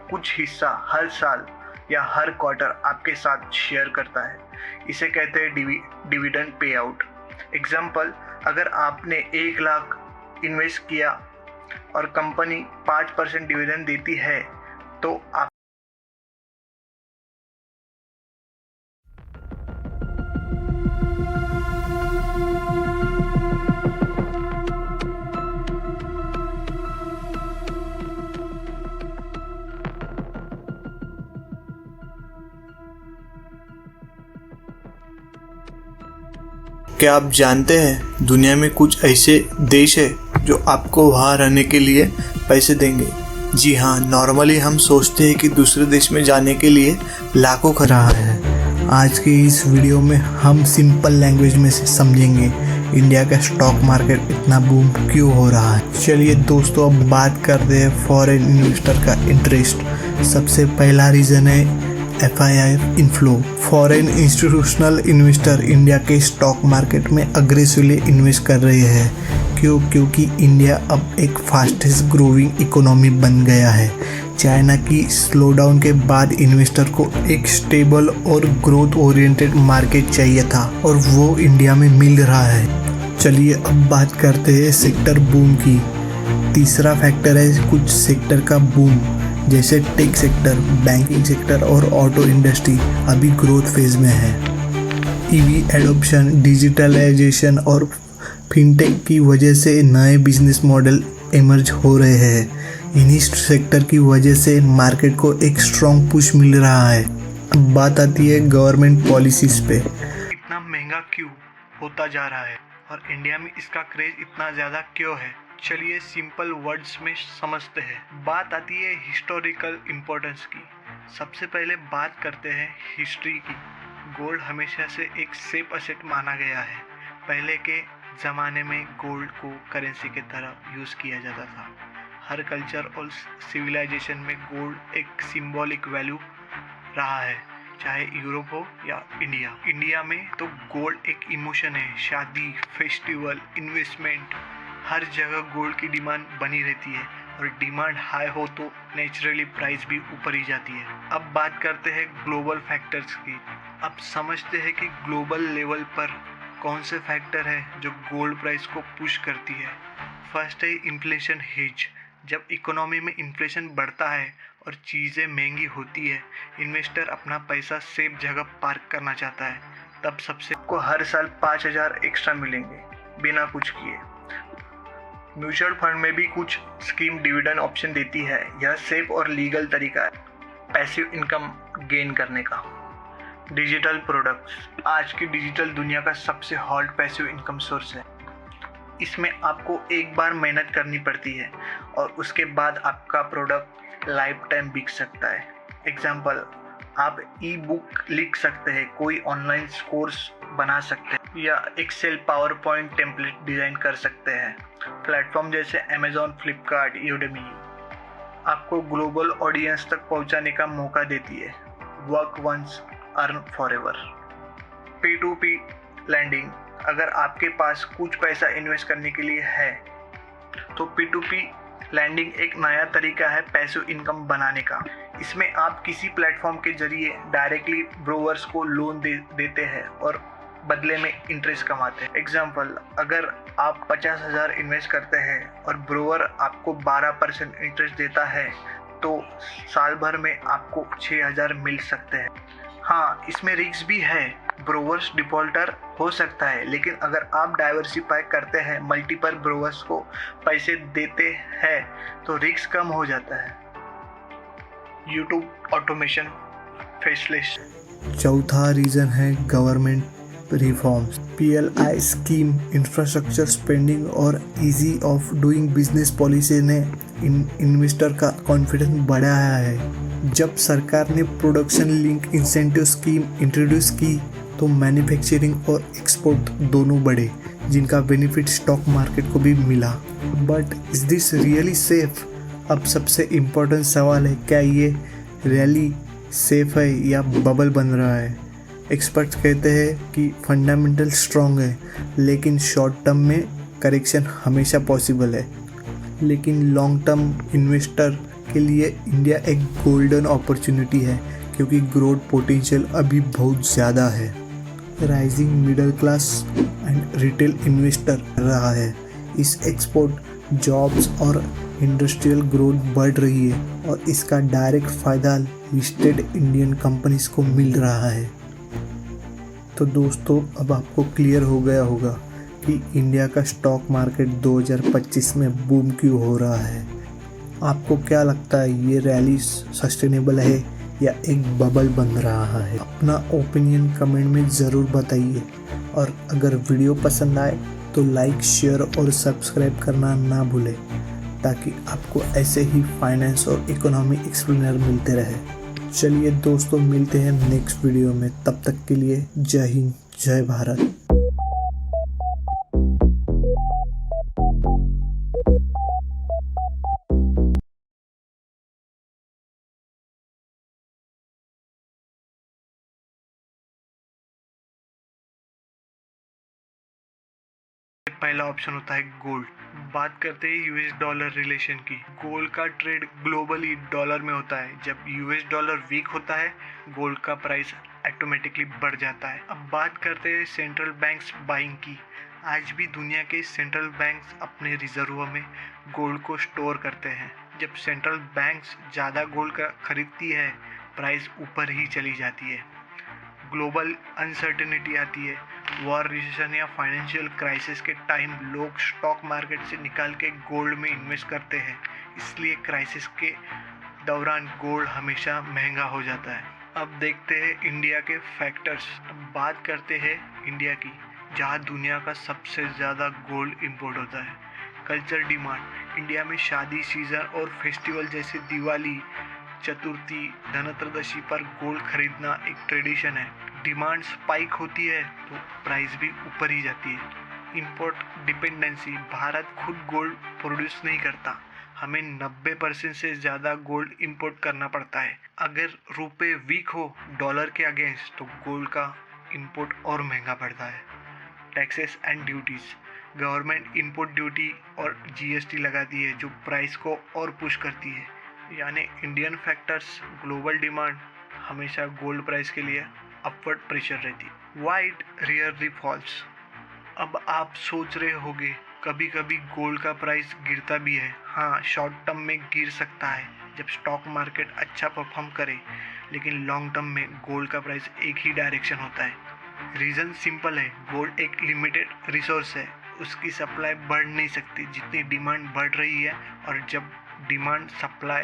कुछ हिस्सा हर साल या हर क्वार्टर आपके साथ शेयर करता है। इसे कहते हैं डिविडेंड पे आउट। एग्जाम्पल, अगर आपने 1 लाख इन्वेस्ट किया और कंपनी 5% डिविडेंड देती है, तो आप क्या आप जानते हैं दुनिया में कुछ ऐसे देश है जो आपको वहाँ रहने के लिए पैसे देंगे? जी हाँ, नॉर्मली हम सोचते हैं कि दूसरे देश में जाने के लिए लाखों खर्च रहा है। आज के इस वीडियो में हम सिंपल लैंग्वेज में से समझेंगे इंडिया का स्टॉक मार्केट इतना बूम क्यों हो रहा है। चलिए दोस्तों, अब बात करते हैं फॉरेन इन्वेस्टर का इंटरेस्ट। सबसे पहला रीज़न है FII inflow. Foreign institutional investor India के स्टॉक मार्केट में अग्रेसिवली इन्वेस्ट कर रहे हैं। क्योंकि इंडिया अब एक फास्टेस्ट ग्रोइंग इकोनॉमी बन गया है। चाइना की स्लोडाउन के बाद इन्वेस्टर को एक स्टेबल और ग्रोथ ओरिएंटेड मार्केट चाहिए था, और वो इंडिया में मिल रहा है। चलिए अब बात करते हैं सेक्टर बूम की। तीसरा फैक्टर है कुछ सेक्टर का बूम, जैसे टेक सेक्टर, बैंकिंग सेक्टर और ऑटो इंडस्ट्री अभी ग्रोथ फेज में है। EV एडॉप्शन, डिजिटलाइजेशन और फिनटेक की वजह से नए बिजनेस मॉडल इमर्ज हो रहे हैं। इन्हीं सेक्टर की वजह से मार्केट को एक स्ट्रॉन्ग पुश मिल रहा है। अब बात आती है गवर्नमेंट पॉलिसीज पे। इतना महंगा क्यों होता जा रहा है? और इंडिया में इसका क्रेज इतना ज़्यादा क्यों है। चलिए सिंपल वर्ड्स में समझते हैं। बात आती है हिस्टोरिकल इम्पोर्टेंस की। सबसे पहले बात करते हैं हिस्ट्री की। गोल्ड हमेशा से एक सेफ एसेट माना गया है। पहले के ज़माने में गोल्ड को करेंसी की तरह यूज़ किया जाता था। हर कल्चर और सिविलाइजेशन में गोल्ड एक सिंबॉलिक वैल्यू रहा है, चाहे यूरोप हो या इंडिया। इंडिया में तो गोल्ड एक इमोशन है। शादी, फेस्टिवल, इन्वेस्टमेंट, हर जगह गोल्ड की डिमांड बनी रहती है और डिमांड हाई हो तो नेचुरली प्राइस भी ऊपर ही जाती है। अब बात करते हैं ग्लोबल फैक्टर्स की। अब समझते हैं कि ग्लोबल लेवल पर कौन से फैक्टर है जो गोल्ड प्राइस को पुश करती है। फर्स्ट है इन्फ्लेशन हेज। जब इकोनॉमी में इन्फ्लेशन बढ़ता है और चीज़ें महंगी होती है, इन्वेस्टर अपना पैसा सेफ जगह पार्क करना चाहता है। तब सबसे को हर साल 5,000 एक्स्ट्रा मिलेंगे बिना कुछ किए। म्यूचुअल फंड में भी कुछ स्कीम डिविडेंड ऑप्शन देती है। यह सेफ और लीगल तरीका है पैसिव इनकम गेन करने का। डिजिटल प्रोडक्ट्स आज की डिजिटल दुनिया का सबसे हॉट पैसिव इनकम सोर्स है। इसमें आपको एक बार मेहनत करनी पड़ती है और उसके बाद आपका प्रोडक्ट लाइफ टाइम बिक सकता है। एग्जाम्पल, आप ई बुक लिख सकते हैं, कोई ऑनलाइन कोर्स बना सकते हैं या Excel PowerPoint template design कर सकते हैं। प्लेटफॉर्म जैसे अमेजॉन, फ्लिपकार्ट, यूडेमी आपको ग्लोबल ऑडियंस तक पहुंचाने का मौका देती है। Work once earn forever. P2P lending. अगर आपके पास कुछ पैसा इन्वेस्ट करने के लिए है तो P2P लैंडिंग एक नया तरीका है पैसिव इनकम बनाने का। इसमें आप किसी प्लेटफॉर्म के जरिए डायरेक्टली ब्रोवर्स को लोन देते हैं और बदले में इंटरेस्ट कमाते हैं। एग्जाम्पल, अगर आप 50,000 इन्वेस्ट करते हैं और ब्रोवर आपको 12% इंटरेस्ट देता है तो साल भर में आपको 6,000 मिल सकते हैं। हाँ, इसमें रिस्क भी है। ब्रोवर्स डिफॉल्टर हो सकता है, लेकिन अगर आप डाइवर्सिफाई करते हैं, मल्टीपल ब्रोवर्स को पैसे देते हैं तो रिस्क कम हो जाता है। YouTube automation faceless. चौथा रीज़न है government reforms. PLI scheme, infrastructure spending और easy of doing business policy ने इन्वेस्टर का कॉन्फिडेंस बढ़ाया है। जब सरकार ने production link incentive scheme introduce की तो मैन्युफैक्चरिंग और एक्सपोर्ट दोनों बढ़े, जिनका बेनिफिट स्टॉक मार्केट को भी मिला। But is this really safe? अब सबसे इम्पोर्टेंट सवाल है, क्या ये रियली सेफ है या बबल बन रहा है? एक्सपर्ट्स कहते हैं कि फंडामेंटल स्ट्रॉन्ग है, लेकिन शॉर्ट टर्म में करेक्शन हमेशा पॉसिबल है। लेकिन लॉन्ग टर्म इन्वेस्टर के लिए इंडिया एक गोल्डन अपॉर्चुनिटी है, क्योंकि ग्रोथ पोटेंशियल अभी बहुत ज़्यादा है। Rising middle class and retail investor रहा है। इस एक्सपोर्ट, जॉब्स और इंडस्ट्रियल ग्रोथ बढ़ रही है और इसका डायरेक्ट फ़ायदा लिस्टेड इंडियन कंपनीज को मिल रहा है। तो दोस्तों, अब आपको क्लियर हो गया होगा कि इंडिया का स्टॉक मार्केट 2025 में बूम क्यों हो रहा है। आपको क्या लगता है, ये रैली सस्टेनेबल है या एक बबल बन रहा है? अपना ओपिनियन कमेंट में ज़रूर बताइए और अगर वीडियो पसंद आए तो लाइक, शेयर और सब्सक्राइब करना ना भूलें, ताकि आपको ऐसे ही फाइनेंस और इकोनॉमी एक्सप्लेनर मिलते रहे। चलिए दोस्तों, मिलते हैं नेक्स्ट वीडियो में। तब तक के लिए जय हिंद, जय भारत। पहला ऑप्शन होता है गोल्ड। बात करते हैं यूएस डॉलर रिलेशन की। गोल्ड का ट्रेड ग्लोबली डॉलर में होता है। जब यूएस डॉलर वीक होता है, गोल्ड का प्राइस ऑटोमेटिकली बढ़ जाता है। अब बात करते हैं सेंट्रल बैंक्स बाइंग की। आज भी दुनिया के सेंट्रल बैंक्स अपने रिजर्व में गोल्ड को स्टोर करते हैं। जब सेंट्रल बैंक्स ज़्यादा गोल्ड का खरीदती है, प्राइस ऊपर ही चली जाती है। ग्लोबल अनसर्टेनिटी आती है। वॉर, रिसेशन या फाइनेंशियल क्राइसिस के टाइम लोग स्टॉक मार्केट से निकाल के गोल्ड में इन्वेस्ट करते हैं। इसलिए क्राइसिस के दौरान गोल्ड हमेशा महंगा हो जाता है। अब देखते हैं इंडिया के फैक्टर्स। अब बात करते हैं इंडिया की। जहां दुनिया का सबसे ज़्यादा गोल्ड इंपोर्ट होता है। कल्चर डिमांड, इंडिया में शादी सीजन और फेस्टिवल जैसे दिवाली, चतुर्थी, धनत्रयोदशी पर गोल्ड खरीदना एक ट्रेडिशन है। डिमांड स्पाइक होती है तो प्राइस भी ऊपर ही जाती है। इंपोर्ट डिपेंडेंसी, भारत खुद गोल्ड प्रोड्यूस नहीं करता, हमें 90% से ज़्यादा गोल्ड इंपोर्ट करना पड़ता है। अगर रुपए वीक हो डॉलर के अगेंस्ट तो गोल्ड का इंपोर्ट और महंगा पड़ता है। Taxes and duties, government import duty और जीएसटी लगाती है जो प्राइस को और पुश करती है। यानी इंडियन फैक्टर्स, ग्लोबल डिमांड हमेशा गोल्ड प्राइस के लिए अपवर्ड प्रेशर रहती है। वाइट रेयरली फॉल्स, अब आप सोच रहे होंगे कभी कभी गोल्ड का प्राइस गिरता भी है। हाँ, शॉर्ट टर्म में गिर सकता है जब स्टॉक मार्केट अच्छा परफॉर्म करे, लेकिन लॉन्ग टर्म में गोल्ड का प्राइस एक ही डायरेक्शन होता है। रीज़न सिंपल है, गोल्ड एक लिमिटेड रिसोर्स है, उसकी सप्लाई बढ़ नहीं सकती जितनी डिमांड बढ़ रही है, और जब डिमांड सप्लाई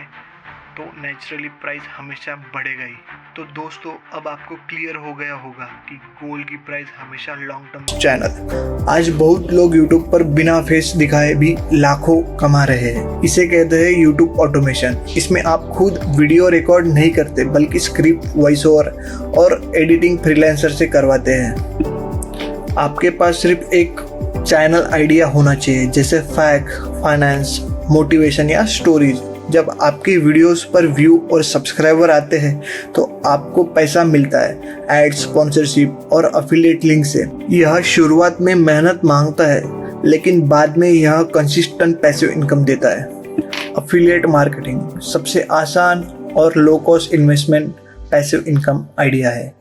तो नेचुरली प्राइस हमेशा बढ़ेगा ही। तो दोस्तों, अब आपको क्लियर हो गया होगा कि गोल्ड की प्राइस हमेशा लॉन्ग टर्म। चैनल आज बहुत लोग YouTube पर बिना फेस दिखाए भी लाखों कमा रहे हैं। इसे कहते हैं YouTube ऑटोमेशन। इसमें आप खुद वीडियो रिकॉर्ड नहीं करते बल्कि स्क्रिप्ट, वॉइस ओवर और एडिटिंग फ्रीलांसर से करवाते हैं। आपके पास सिर्फ एक चैनल आइडिया होना चाहिए, जैसे फैक्ट, फाइनेंस, मोटिवेशन या स्टोरीज। जब आपकी वीडियोस पर व्यू और सब्सक्राइबर आते हैं तो आपको पैसा मिलता है एड, स्पॉन्सरशिप और अफिलिएट लिंक से। यह शुरुआत में मेहनत मांगता है, लेकिन बाद में यह कंसिस्टेंट पैसिव इनकम देता है। अफिलिएट मार्केटिंग सबसे आसान और low cost investment passive income idea है।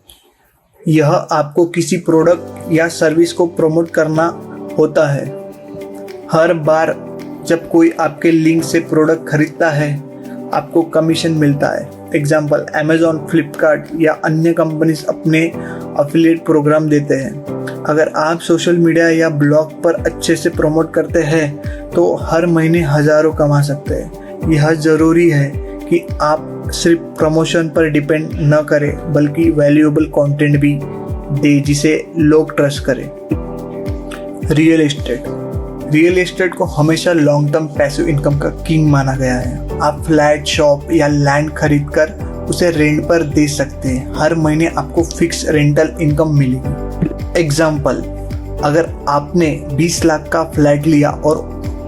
यह आपको किसी प्रोडक्ट या सर्विस को प्रमोट करना होता है। हर बार जब कोई आपके लिंक से प्रोडक्ट खरीदता है आपको कमीशन मिलता है। एग्जाम्पल, अमेजॉन, फ्लिपकार्ट या अन्य कंपनीज अपने अफिलिएट प्रोग्राम देते हैं। अगर आप सोशल मीडिया या ब्लॉग पर अच्छे से प्रमोट करते हैं तो हर महीने हज़ारों कमा सकते हैं। यह ज़रूरी है कि आप सिर्फ प्रमोशन पर डिपेंड न करें बल्कि वैल्यूएबल कंटेंट भी दे जिसे लोग ट्रस्ट करें। रियल एस्टेट को हमेशा लॉन्ग टर्म पैसिव इनकम का किंग माना गया है। आप फ्लैट, शॉप या लैंड खरीदकर उसे रेंट पर दे सकते हैं। हर महीने आपको फिक्स रेंटल इनकम मिलेगी। एग्जाम्पल, अगर आपने 20 लाख का फ्लैट लिया और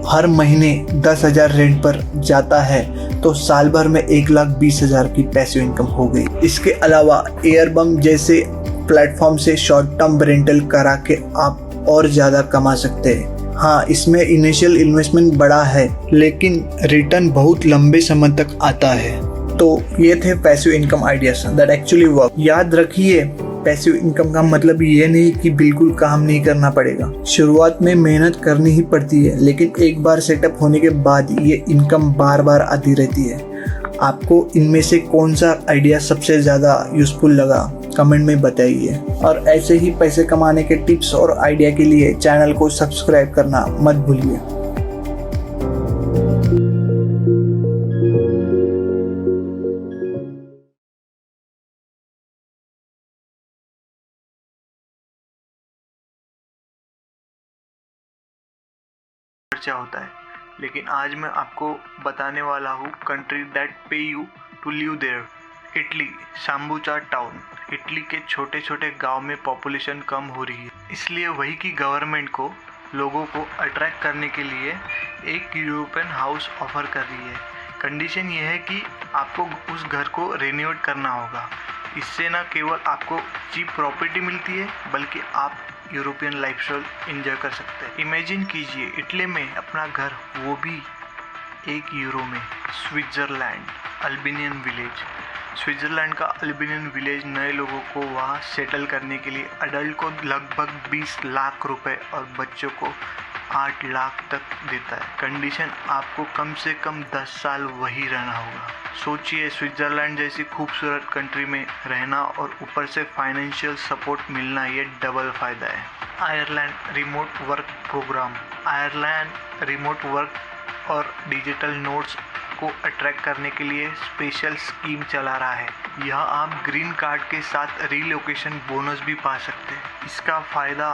हर महीने 10,000 रेंट पर जाता है तो साल भर में 1,20,000 की पैसिव इनकम हो गई। इसके अलावा एयरबम जैसे प्लेटफॉर्म से शॉर्ट टर्म रेंटल करा के आप और ज़्यादा कमा सकते हैं। हाँ, इसमें इनिशियल इन्वेस्टमेंट बड़ा है लेकिन रिटर्न बहुत लंबे समय तक आता है। तो ये थे passive income ideas that actually work. याद रखिए, पैसिव इनकम का मतलब ये नहीं कि बिल्कुल काम नहीं करना पड़ेगा। शुरुआत में मेहनत करनी ही पड़ती है, लेकिन एक बार सेटअप होने के बाद ये इनकम बार बार आती रहती है। आपको इनमें से कौन सा आइडिया सबसे ज़्यादा यूजफुल लगा कमेंट में बताइए। और ऐसे ही पैसे कमाने के टिप्स और आइडिया के लिए चैनल को सब्सक्राइब करना मत भूलिए। खर्चा होता है, लेकिन आज मैं आपको बताने वाला हूँ country that pay you to live there. Italy, Sambuca town. Italy के छोटे छोटे गांव में पॉपुलेशन कम हो रही है, इसलिए वही की गवर्नमेंट को लोगों को अट्रैक्ट करने के लिए एक यूरोपियन हाउस ऑफर कर रही है। कंडीशन ये है कि आपको उस घर को रेनोवेट करना होगा। इससे न केवल आपको चीप प्रॉपर्टी मिलती है बल्कि आप यूरोपियन लाइफस्टाइल एंजॉय कर सकते हैं। इमेजिन कीजिए इटली में अपना घर, वो भी 1 यूरो में। Switzerland, Albanian village. स्विट्ज़रलैंड का अल्बेनियन विलेज नए लोगों को वहाँ सेटल करने के लिए अडल्ट को लगभग 20 लाख रुपए और बच्चों को 8 लाख तक देता है। कंडीशन, आपको कम से कम 10 साल वही रहना होगा। सोचिए, स्विट्ज़रलैंड जैसी खूबसूरत कंट्री में रहना और ऊपर से फाइनेंशियल सपोर्ट मिलना, ये डबल फ़ायदा है। Ireland remote work programme. Ireland remote work और डिजिटल नोट्स को अट्रैक्ट करने के लिए स्पेशल स्कीम चला रहा है। यहाँ आप ग्रीन कार्ड के साथ रीलोकेशन बोनस भी पा सकते हैं। इसका फ़ायदा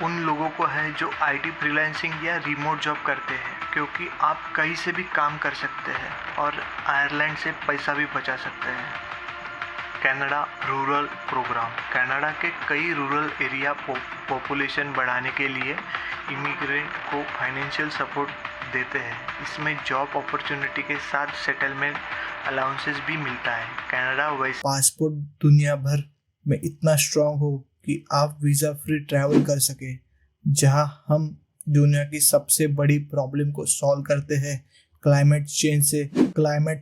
उन लोगों को है जो आईटी फ्रीलांसिंग या रिमोट जॉब करते हैं, क्योंकि आप कहीं से भी काम कर सकते हैं और आयरलैंड से पैसा भी बचा सकते हैं। कनाडा रूरल प्रोग्राम कनाडा के कई रूरल एरिया पॉपुलेशन बढ़ाने के लिए इमिग्रेंट को फाइनेंशियल सपोर्ट देते हैं। इसमें जॉब अपॉर्चुनिटी के साथ सेटलमेंट अलाउंसेस भी मिलता है। कनाडा वैसे पासपोर्ट दुनिया भर में इतना स्ट्रांग हो कि आप वीज़ा फ्री ट्रैवल कर सके। जहां हम दुनिया की सबसे बड़ी प्रॉब्लम को सॉल्व करते हैं, क्लाइमेट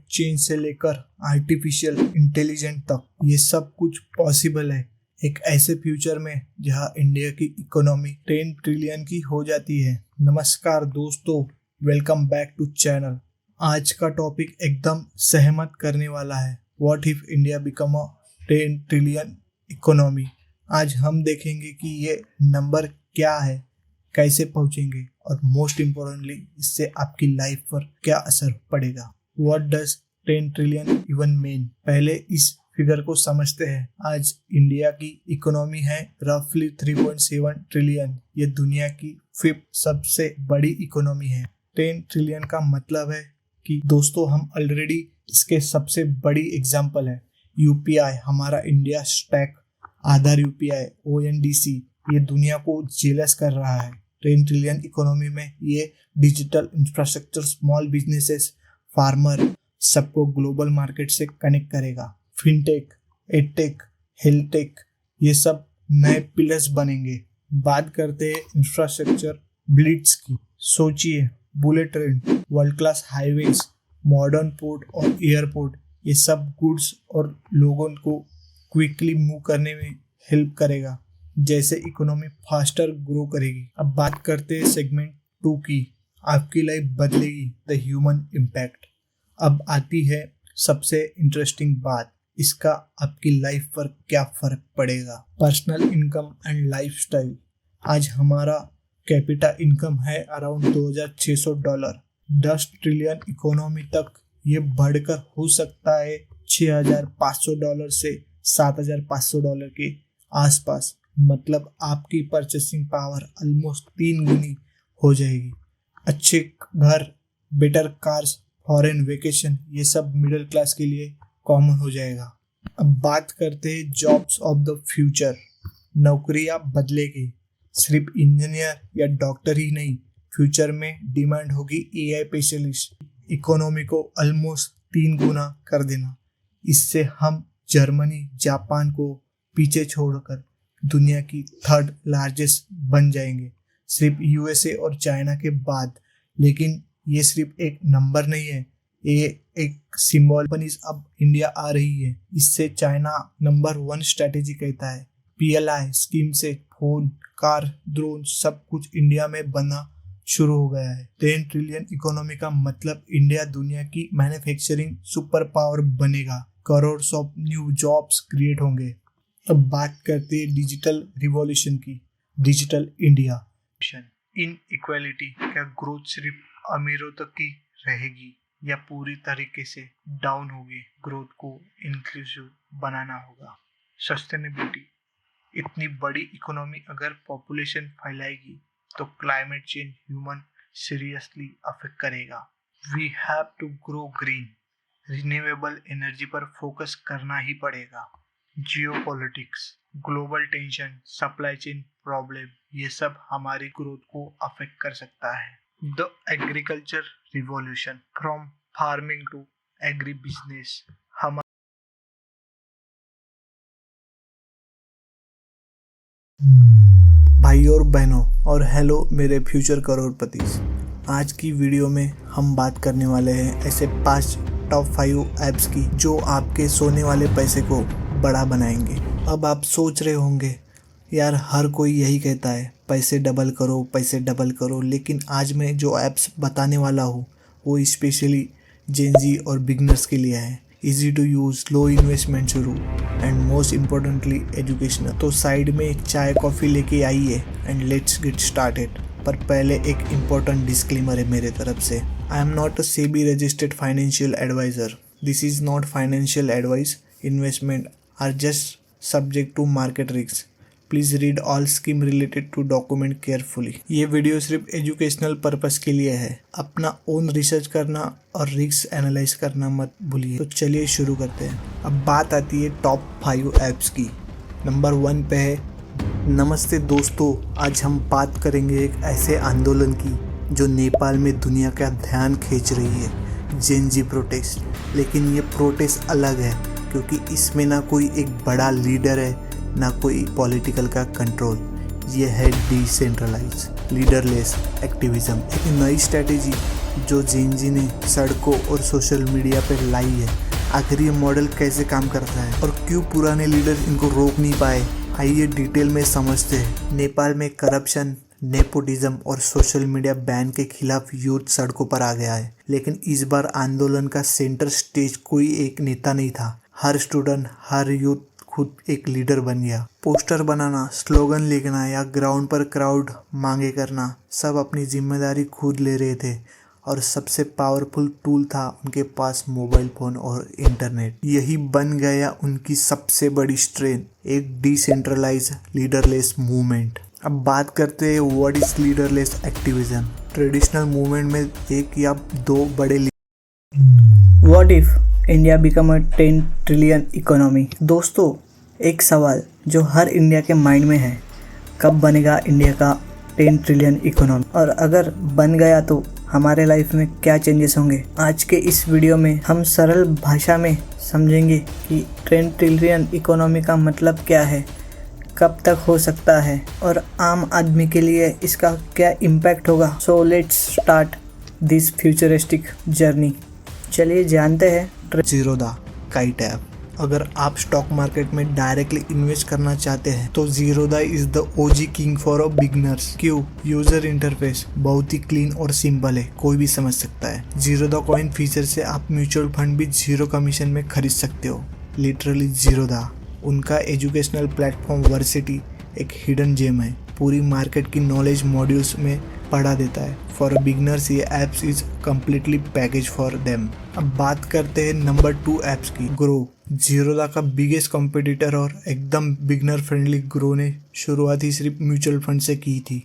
चेंज से लेकर आर्टिफिशियल इंटेलिजेंस तक, ये सब कुछ पॉसिबल है एक ऐसे फ्यूचर में जहां इंडिया की इकोनॉमी 10 ट्रिलियन की हो जाती है। नमस्कार दोस्तों, वेलकम बैक टू चैनल। आज का टॉपिक एकदम सहमत करने वाला है। What if India become a 10 trillion economy. आज हम देखेंगे कि ये नंबर क्या है, कैसे पहुंचेंगे और मोस्ट इम्पोर्टेंटली इससे आपकी लाइफ पर क्या असर पड़ेगा। What does 10 trillion even mean. पहले इस फिगर को समझते हैं। आज इंडिया की इकोनॉमी है रफली 3.7 ट्रिलियन। ये दुनिया की 5th सबसे बड़ी इकोनॉमी है। 10 ट्रिलियन का मतलब है कि दोस्तों हम ऑलरेडी इसके सबसे बड़ी एग्जांपल है यूपीआई, हमारा इंडिया स्टैक, आधार यूपीआई, ONDC, ये दुनिया को जेलस कर रहा है। 10 ट्रिलियन इकोनॉमी में ये digital infrastructure, small businesses, farmer, सबको ग्लोबल मार्केट से कनेक्ट करेगा। फिनटेक, एडटेक, हेल्थटेक, ये सब नए पिलर्स बनेंगे। बात करते हैं इंफ्रास्ट्रक्चर ब्लिट्स की। सोचिए, bullet train, world class highways, modern port और एयरपोर्ट, ये सब गुड्स और लोगों को क्विकली मूव करने में हेल्प करेगा, जैसे इकोनॉमी फास्टर ग्रो करेगी। अब बात करते हैं सेगमेंट 2 की। आपकी लाइफ बदलेगी, द ह्यूमन इम्पैक्ट। अब आती है सबसे इंटरेस्टिंग बात, इसका आपकी लाइफ पर क्या फर्क पड़ेगा। Personal income and lifestyle. आज हमारा कैपिटा इनकम है अराउंड $2,600। 10 ट्रिलियन इकोनॉमी तक ये बढ़कर हो सकता है $6,500 से $7,500 के आसपास। मतलब आपकी परचेसिंग पावर ऑलमोस्ट 3 गुनी हो जाएगी। अच्छे घर, बेटर कार्स, फॉरेन वेकेशन, ये सब मिडिल क्लास के लिए कॉमन हो जाएगा। अब बात करते हैं जॉब्स ऑफ द फ्यूचर। नौकरियां बदलेगी, सिर्फ इंजीनियर या डॉक्टर ही नहीं, फ्यूचर में डिमांड होगी AI स्पेशलिस्ट। इकोनॉमी को ऑलमोस्ट 3 गुना कर देना। इससे हम जर्मनी, जापान को पीछे छोड़कर दुनिया की 3rd लार्जेस्ट बन जाएंगे, सिर्फ USA और चाइना के बाद। लेकिन ये सिर्फ एक नंबर नहीं है, ये एक सिंबल। कंपनीज अब इंडिया आ रही है, इससे चाइना नंबर 1 स्ट्रेटेजी कहता है। PLI स्कीम से फोन, कार, ड्रोन सब कुछ इंडिया में बनना शुरू हो गया है। 10 ट्रिलियन इकोनॉमी का मतलब इंडिया दुनिया की मैन्युफैक्चरिंग सुपर पावर बनेगा। Crore of new jobs create होंगे। अब बात करते हैं डिजिटल रिवॉल्यूशन की। Digital India. इन इक्वालिटी, क्या ग्रोथ सिर्फ अमीरों तक की रहेगी या पूरी तरीके से डाउन होगी? ग्रोथ को इंक्लूसिव बनाना होगा। सस्टेनेबिलिटी। इतनी बड़ी इकोनॉमी अगर पॉपुलेशन फैलाएगी तो climate change human seriously affect करेगा। We have to grow green. Renewable energy पर फोकस करना ही पड़ेगा। Geopolitics, global tension, supply chain problem, ये सब हमारी ग्रोथ को अफेक्ट कर सकता है। The agriculture revolution, from farming to agribusiness. भाइयों और बहनों और हेलो मेरे फ्यूचर करोड़पतिस, आज की वीडियो में हम बात करने वाले हैं ऐसे 5 टॉप 5 ऐप्स की जो आपके सोने वाले पैसे को बड़ा बनाएंगे। अब आप सोच रहे होंगे यार हर कोई यही कहता है पैसे डबल करो, पैसे डबल करो, लेकिन आज मैं जो ऐप्स बताने वाला हूँ वो स्पेशली जेनजी और बिगनर्स के लिए है। Easy to use, low investment शुरू एंड मोस्ट इम्पोर्टेंटली एजुकेशनल। तो साइड में एक चाय कॉफ़ी लेके आइए एंड लेट्स गेट स्टार्टेड। पर पहले एक इम्पोर्टेंट डिस्क्लेमर है मेरे तरफ से। I am not a SEBI registered financial adviser. This is not financial advice. Investment are just subject to market risk. Please read all scheme related to document carefully. ये वीडियो सिर्फ एजुकेशनल पर्पस के लिए है, अपना ओन रिसर्च करना और रिस्क एनालाइज करना मत भूलिए। तो चलिए शुरू करते हैं। अब बात आती है टॉप 5 ऐप्स की। नंबर 1 पे है नमस्ते दोस्तों। आज हम बात करेंगे एक ऐसे आंदोलन की जो नेपाल में दुनिया का ध्यान खींच रही है, जेन जी प्रोटेस्ट। लेकिन ये प्रोटेस्ट अलग है क्योंकि इसमें ना कोई एक बड़ा लीडर है, ना कोई पॉलिटिकल का कंट्रोल। ये है डिसेंट्रलाइज लीडरलेस एक्टिविज्म, एक नई स्ट्रेटेजी जो जेन जी ने सड़कों और सोशल मीडिया पर लाई है। आखिर ये मॉडल कैसे काम करता है और क्यों पुराने लीडर इनको रोक नहीं पाए, आइए डिटेल में समझते हैं। नेपाल में करप्शन, नेपोटिज्म और सोशल मीडिया बैन के खिलाफ यूथ सड़कों पर आ गया है। लेकिन इस बार आंदोलन का सेंटर स्टेज कोई एक नेता नहीं था। हर स्टूडेंट, हर यूथ खुद एक लीडर बन गया। पोस्टर बनाना, स्लोगन लिखना या ग्राउंड पर क्राउड मांगे करना, सब अपनी जिम्मेदारी खुद ले रहे थे। और सबसे पावरफुल टूल था उनके पास मोबाइल फ़ोन और इंटरनेट। यही बन गया उनकी सबसे बड़ी स्ट्रेंथ, एक डिसेंट्रलाइज लीडरलेस मूवमेंट। अब बात करते हैं what is leaderless activism. Traditional movement में एक या दो बड़े what if India become a 10 trillion economy. दोस्तों, एक सवाल जो हर इंडिया के माइंड में है, कब बनेगा इंडिया का 10 ट्रिलियन इकोनॉमी, और अगर बन गया तो हमारे लाइफ में क्या चेंजेस होंगे। आज के इस वीडियो में हम सरल भाषा में समझेंगे कि 10 ट्रिलियन इकोनॉमी का मतलब क्या है, कब तक हो सकता है और आम आदमी के लिए इसका क्या इम्पैक्ट होगा। So let's start this futuristic journey. चलिए जानते हैं। Zerodha kite app. अगर आप स्टॉक मार्केट में डायरेक्टली इन्वेस्ट करना चाहते हैं तो Zerodha is the OG king for a beginners. क्यों? यूजर इंटरफेस बहुत ही क्लीन और सिंपल है, कोई भी समझ सकता है। जीरोधा कॉइन फीचर से आप म्यूचुअल फंड भी 0 कमीशन में खरीद सकते हो। लिटरली जीरोधा। उनका एजुकेशनल प्लेटफॉर्म वर्सिटी एक हिडन जेम है, पूरी मार्केट की नॉलेज मॉड्यूल्स में पढ़ा देता है। फॉर बिगनर्स ये apps is completely package for them. अब बात करते हैं नंबर 2 ऐप्स की। ग्रो, जीरोधा का बिगेस्ट कॉम्पिटिटर और एकदम बिगनर फ्रेंडली। ग्रो ने शुरुआत ही सिर्फ म्यूचुअल फंड से की थी,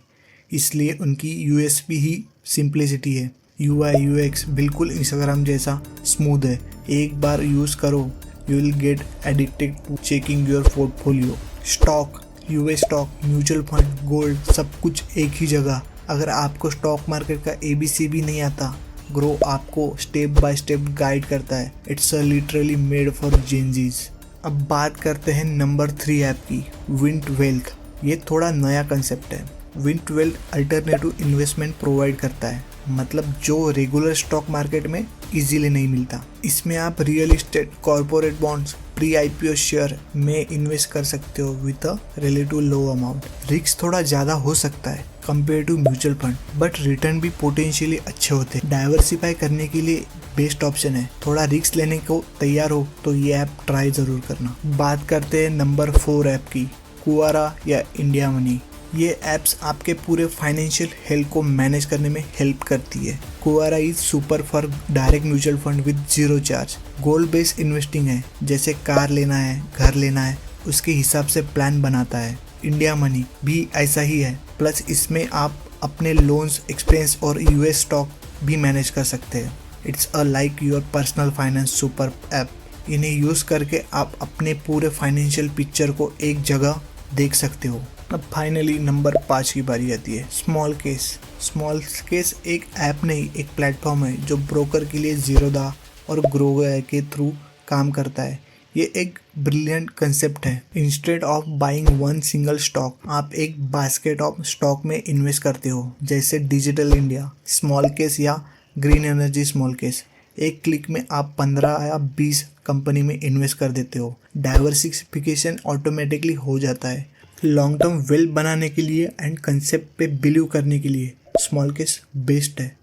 इसलिए उनकी यूएसपी ही सिंप्लिसिटी है। यूआई यूएक्स बिल्कुल इंस्टाग्राम जैसा स्मूथ है। एक बार यूज़ करो, you will get addicted to checking your portfolio। Stock, US stock, mutual fund, gold, सब कुछ एक ही जगह। अगर आपको स्टॉक मार्केट का ABC भी नहीं आता, ग्रो आपको स्टेप बाय स्टेप गाइड करता है। It's literally made for Gen Zs. अब बात करते हैं नंबर 3 ऐप की, विंट वेल्थ। ये थोड़ा नया कंसेप्ट है। Wint wealth alternative investment provide करता है, मतलब जो रेगुलर स्टॉक मार्केट में इजीली नहीं मिलता। इसमें आप real estate, corporate bonds, pre IPO share में इन्वेस्ट कर सकते हो with a relative low amount. Risk थोड़ा ज़्यादा हो सकता है compare to mutual fund, but return भी पोटेंशियली अच्छे होते हैं। डाइवर्सिफाई करने के लिए बेस्ट ऑप्शन है। थोड़ा रिस्क लेने को तैयार हो तो ये ऐप ट्राई ज़रूर करना। बात करते हैं नंबर 4 ऐप की, कुआरा या इंडिया मनी। ये ऐप्स आपके पूरे फाइनेंशियल हेल्थ को मैनेज करने में हेल्प करती है। Kuvera is super for direct mutual fund with 0 charge. Goal based investing है, जैसे कार लेना है, घर लेना है, उसके हिसाब से प्लान बनाता है। इंडिया मनी भी ऐसा ही है, प्लस इसमें आप अपने लोन्स, एक्सपेंस और US स्टॉक भी मैनेज कर सकते हैं। It's a like your personal finance super app. इन्हें यूज़ करके आप अपने पूरे फाइनेंशियल पिक्चर को एक जगह देख सकते हो। अब फाइनली नंबर 5 की बारी आती है, स्मॉल केस। स्मॉल केस एक ऐप नहीं, एक प्लेटफॉर्म है जो ब्रोकर के लिए जीरोधा और ग्रो के थ्रू काम करता है। ये एक ब्रिलियंट कंसेप्ट है। Instead of buying one single stock, आप एक बास्केट ऑफ स्टॉक में इन्वेस्ट करते हो, जैसे डिजिटल इंडिया स्मॉल केस या ग्रीन एनर्जी स्मॉल केस। एक क्लिक में आप 15 या 20 कंपनी में इन्वेस्ट कर देते हो। डाइवर्सिफिकेशन ऑटोमेटिकली हो जाता है। लॉन्ग टर्म वेल्थ बनाने के लिए एंड कंसेप्ट पे बिलीव करने के लिए स्मॉल केस बेस्ट है।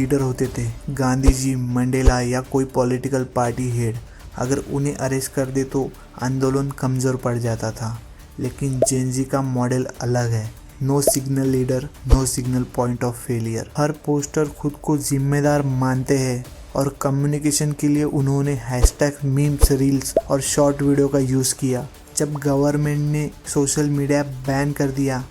लीडर होते थे, गांधी जी, मंडेला या कोई पॉलिटिकल पार्टी हेड, अगर उन्हें अरेस्ट कर दे तो आंदोलन कमज़ोर पड़ जाता था। लेकिन जेन ज़ी का मॉडल अलग है। No signal leader, no signal point of failure. हर पोस्टर खुद को जिम्मेदार मानते हैं और कम्युनिकेशन के लिए उन्होंने हैशटैग, मीम्स, रील्स और शॉर्ट वीडियो का यूज़ किया। जब गवर्नमेंट ने सोशल मीडिया बैन कर दिया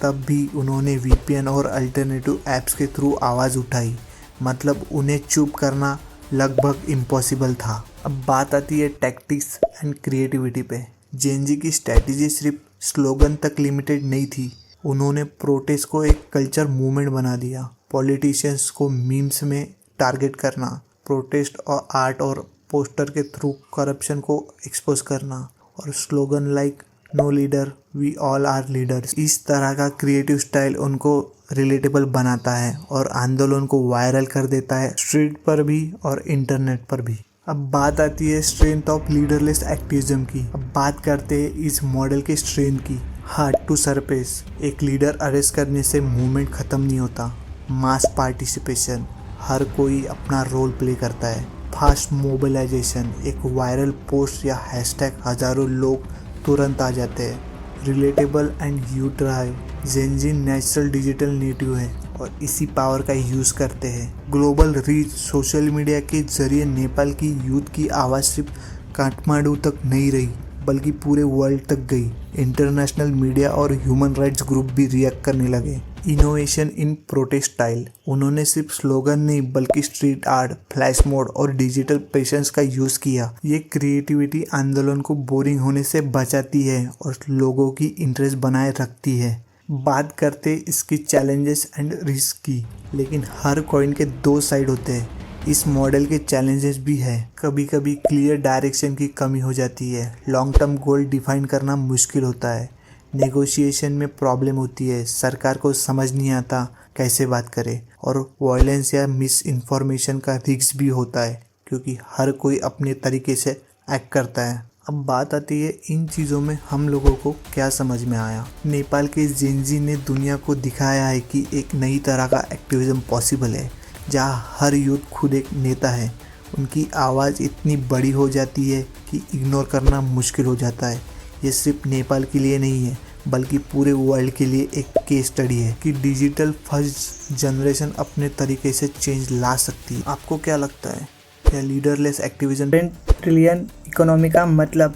तब भी उन्होंने VPN और अल्टरनेटिव ऐप्स के थ्रू आवाज़ उठाई। मतलब उन्हें चुप करना लगभग इम्पॉसिबल था। अब बात आती है टैक्टिक्स एंड क्रिएटिविटी पे। जेन ज़ी की स्ट्रैटेजी सिर्फ स्लोगन तक लिमिटेड नहीं थी, उन्होंने प्रोटेस्ट को एक कल्चर मूवमेंट बना दिया। पॉलिटिशियंस को मीम्स में टारगेट करना, प्रोटेस्ट और आर्ट और पोस्टर के थ्रू करप्शन को एक्सपोज करना और slogan like no leader we all are leaders. इस तरह का क्रिएटिव स्टाइल उनको रिलेटेबल बनाता है और आंदोलन को वायरल कर देता है, स्ट्रीट पर भी और इंटरनेट पर भी। अब बात आती है स्ट्रेंथ ऑफ लीडरलेस एक्टिविज्म की। अब बात करते हैं इस मॉडल के स्ट्रेंथ की। Hard to surface. एक लीडर अरेस्ट करने से मूवमेंट ख़त्म नहीं होता। मास पार्टिसिपेशन, हर कोई अपना रोल प्ले करता है। फास्ट मोबिलाइजेशन, एक वायरल पोस्ट या हैशटैग हज़ारों लोग तुरंत आ जाते हैं। Relatable and youth drive. Gen Z natural digital native है और इसी पावर का यूज़ करते हैं। ग्लोबल रीच, सोशल मीडिया के जरिए नेपाल की यूथ की आवाज़ सिर्फ काठमांडू तक नहीं रही बल्कि पूरे वर्ल्ड तक गई। इंटरनेशनल मीडिया और ह्यूमन राइट्स ग्रुप भी रिएक्ट करने लगे। इनोवेशन इन प्रोटेस्ट स्टाइल, उन्होंने सिर्फ स्लोगन नहीं बल्कि स्ट्रीट आर्ट, फ्लैश मोड और डिजिटल पेशेंस का यूज़ किया। ये क्रिएटिविटी आंदोलन को बोरिंग होने से बचाती है और लोगों की इंटरेस्ट बनाए रखती है। बात करते इसकी चैलेंजेस एंड रिस्क की, लेकिन हर कॉइन के दो साइड होते हैं। इस मॉडल के चैलेंजेस भी है। कभी कभी क्लियर डायरेक्शन की कमी हो जाती है। लॉन्ग टर्म गोल डिफाइन करना मुश्किल होता है। नेगोशिएशन में प्रॉब्लम होती है। सरकार को समझ नहीं आता कैसे बात करे और वायलेंस या मिस इन्फॉर्मेशन का रिस्क भी होता है क्योंकि हर कोई अपने तरीके से एक्ट करता है। अब बात आती है इन चीज़ों में हम लोगों को क्या समझ में आया। नेपाल के जेन ज़ी ने दुनिया को दिखाया है कि एक नई तरह का एक्टिविज्म पॉसिबल है जहाँ हर यूथ खुद एक नेता है। उनकी आवाज़ इतनी बड़ी हो जाती है कि इग्नोर करना मुश्किल हो जाता है। ये सिर्फ नेपाल के लिए नहीं है बल्कि पूरे वर्ल्ड के लिए एक केस स्टडी है कि डिजिटल फर्स्ट जनरेशन अपने तरीके से चेंज ला सकती है। आपको क्या लगता है, क्या लीडरलेस एक्टिविज्म 10 ट्रिलियन इकोनॉमी का मतलब?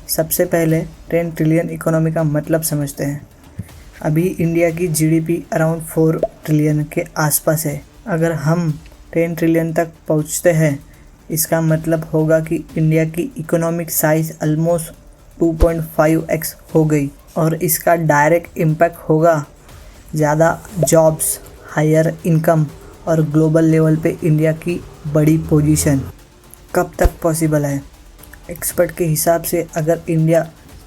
सबसे पहले 10 ट्रिलियन इकोनॉमी का मतलब समझते हैं। अभी इंडिया की GDP अराउंड 4 ट्रिलियन के आसपास है। अगर हम 10 ट्रिलियन तक पहुंचते हैं इसका मतलब होगा कि इंडिया की इकोनॉमिक साइज ऑलमोस्ट 2.5x हो गई और इसका डायरेक्ट इम्पैक्ट होगा ज़्यादा जॉब्स, हायर इनकम और ग्लोबल लेवल पे इंडिया की बड़ी पोजीशन। कब तक पॉसिबल है? एक्सपर्ट के हिसाब से अगर इंडिया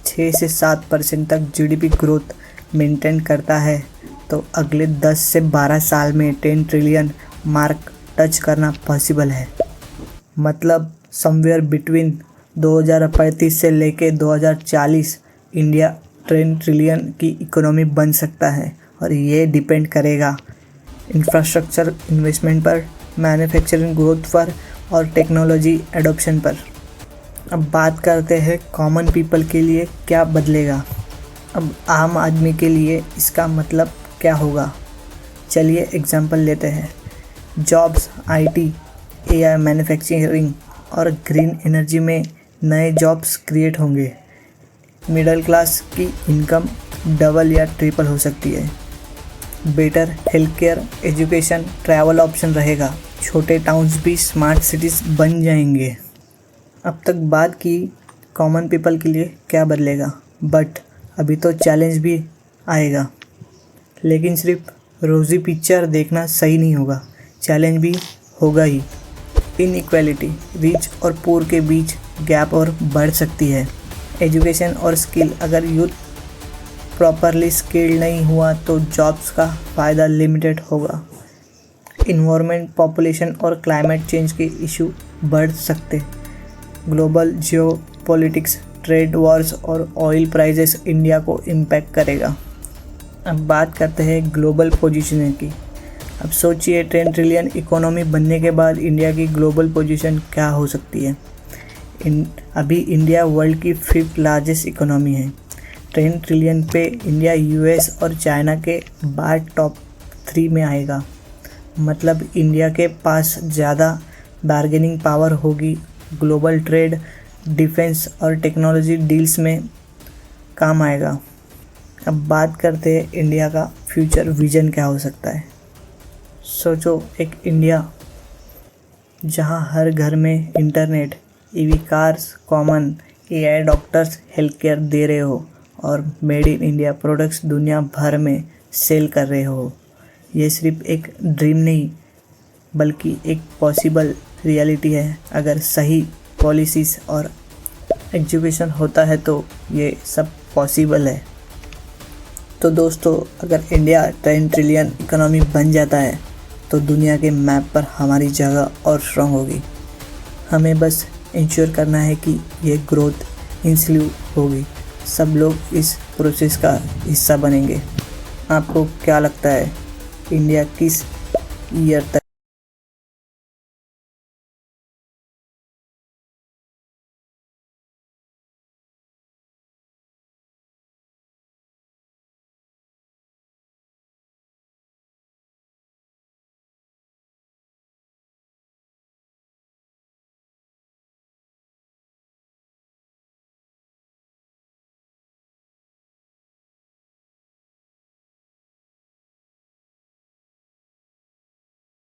6 से 7% तक GDP ग्रोथ मेंटेन करता है तो अगले 10 से 12 साल में 10 ट्रिलियन मार्क टच करना पॉसिबल है। मतलब समवेयर बिटवीन 2035 से लेके 2040 इंडिया 10 ट्रिलियन की इकोनॉमी बन सकता है और ये डिपेंड करेगा इंफ्रास्ट्रक्चर इन्वेस्टमेंट पर, मैन्युफैक्चरिंग ग्रोथ पर और टेक्नोलॉजी एडॉप्शन पर। अब बात करते हैं कॉमन पीपल के लिए क्या बदलेगा। अब आम आदमी के लिए इसका मतलब क्या होगा? चलिए एग्जांपल लेते हैं। जॉब्स, IT, AI, मैन्युफैक्चरिंग और ग्रीन एनर्जी में नए जॉब्स क्रिएट होंगे। मिडिल क्लास की इनकम डबल या ट्रिपल हो सकती है। Better health care, education, travel option रहेगा। छोटे टाउन्स भी स्मार्ट सिटीज़ बन जाएंगे। अब तक बात की कॉमन पीपल के लिए क्या बदलेगा, बट अभी तो चैलेंज भी आएगा। लेकिन सिर्फ रोज़ी पिक्चर देखना सही नहीं होगा, चैलेंज भी होगा ही। इनइक्वालिटी, रिच और पुअर के बीच गैप और बढ़ सकती है। एजुकेशन और स्किल, अगर यूथ प्रॉपरली स्किल्ड नहीं हुआ तो जॉब्स का फ़ायदा लिमिटेड होगा। इन्वायरमेंट, पॉपुलेशन और क्लाइमेट चेंज के इशू बढ़ सकते। ग्लोबल जियोपॉलिटिक्स, ट्रेड वॉर्स और ऑयल प्राइसेस इंडिया को इम्पैक्ट करेगा। अब बात करते हैं ग्लोबल पोजीशनिंग की। अब सोचिए 10 ट्रिलियन इकोनॉमी बनने के बाद इंडिया की ग्लोबल पोजीशन क्या हो सकती है। अभी इंडिया वर्ल्ड की 5th लार्जेस्ट इकोनॉमी है। 10 ट्रिलियन पे इंडिया यूएस और चाइना के बाद टॉप 3 में आएगा। मतलब इंडिया के पास ज़्यादा बार्गेनिंग पावर होगी। ग्लोबल ट्रेड, डिफेंस और टेक्नोलॉजी डील्स में काम आएगा। अब बात करते हैं इंडिया का फ्यूचर विजन क्या हो सकता है। सोचो एक इंडिया जहां हर घर में internet, EV cars common, AI doctors health care दे रहे हो और मेड इन इंडिया प्रोडक्ट्स दुनिया भर में सेल कर रहे हो। ये सिर्फ एक ड्रीम नहीं बल्कि एक पॉसिबल रियलिटी है। अगर सही पॉलिसीज़ और एजुकेशन होता है तो ये सब पॉसिबल है। तो दोस्तों, अगर इंडिया 10 ट्रिलियन इकोनॉमी बन जाता है तो दुनिया के मैप पर हमारी जगह और स्ट्रॉन्ग होगी। हमें बस इंश्योर करना है कि ये ग्रोथ इंक्लूसिव होगी, सब लोग इस प्रोसेस का हिस्सा बनेंगे। आपको क्या लगता है इंडिया किस ईयर तक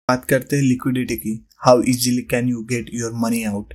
बात करते हैं लिक्विडिटी की। How easily can you get your money out.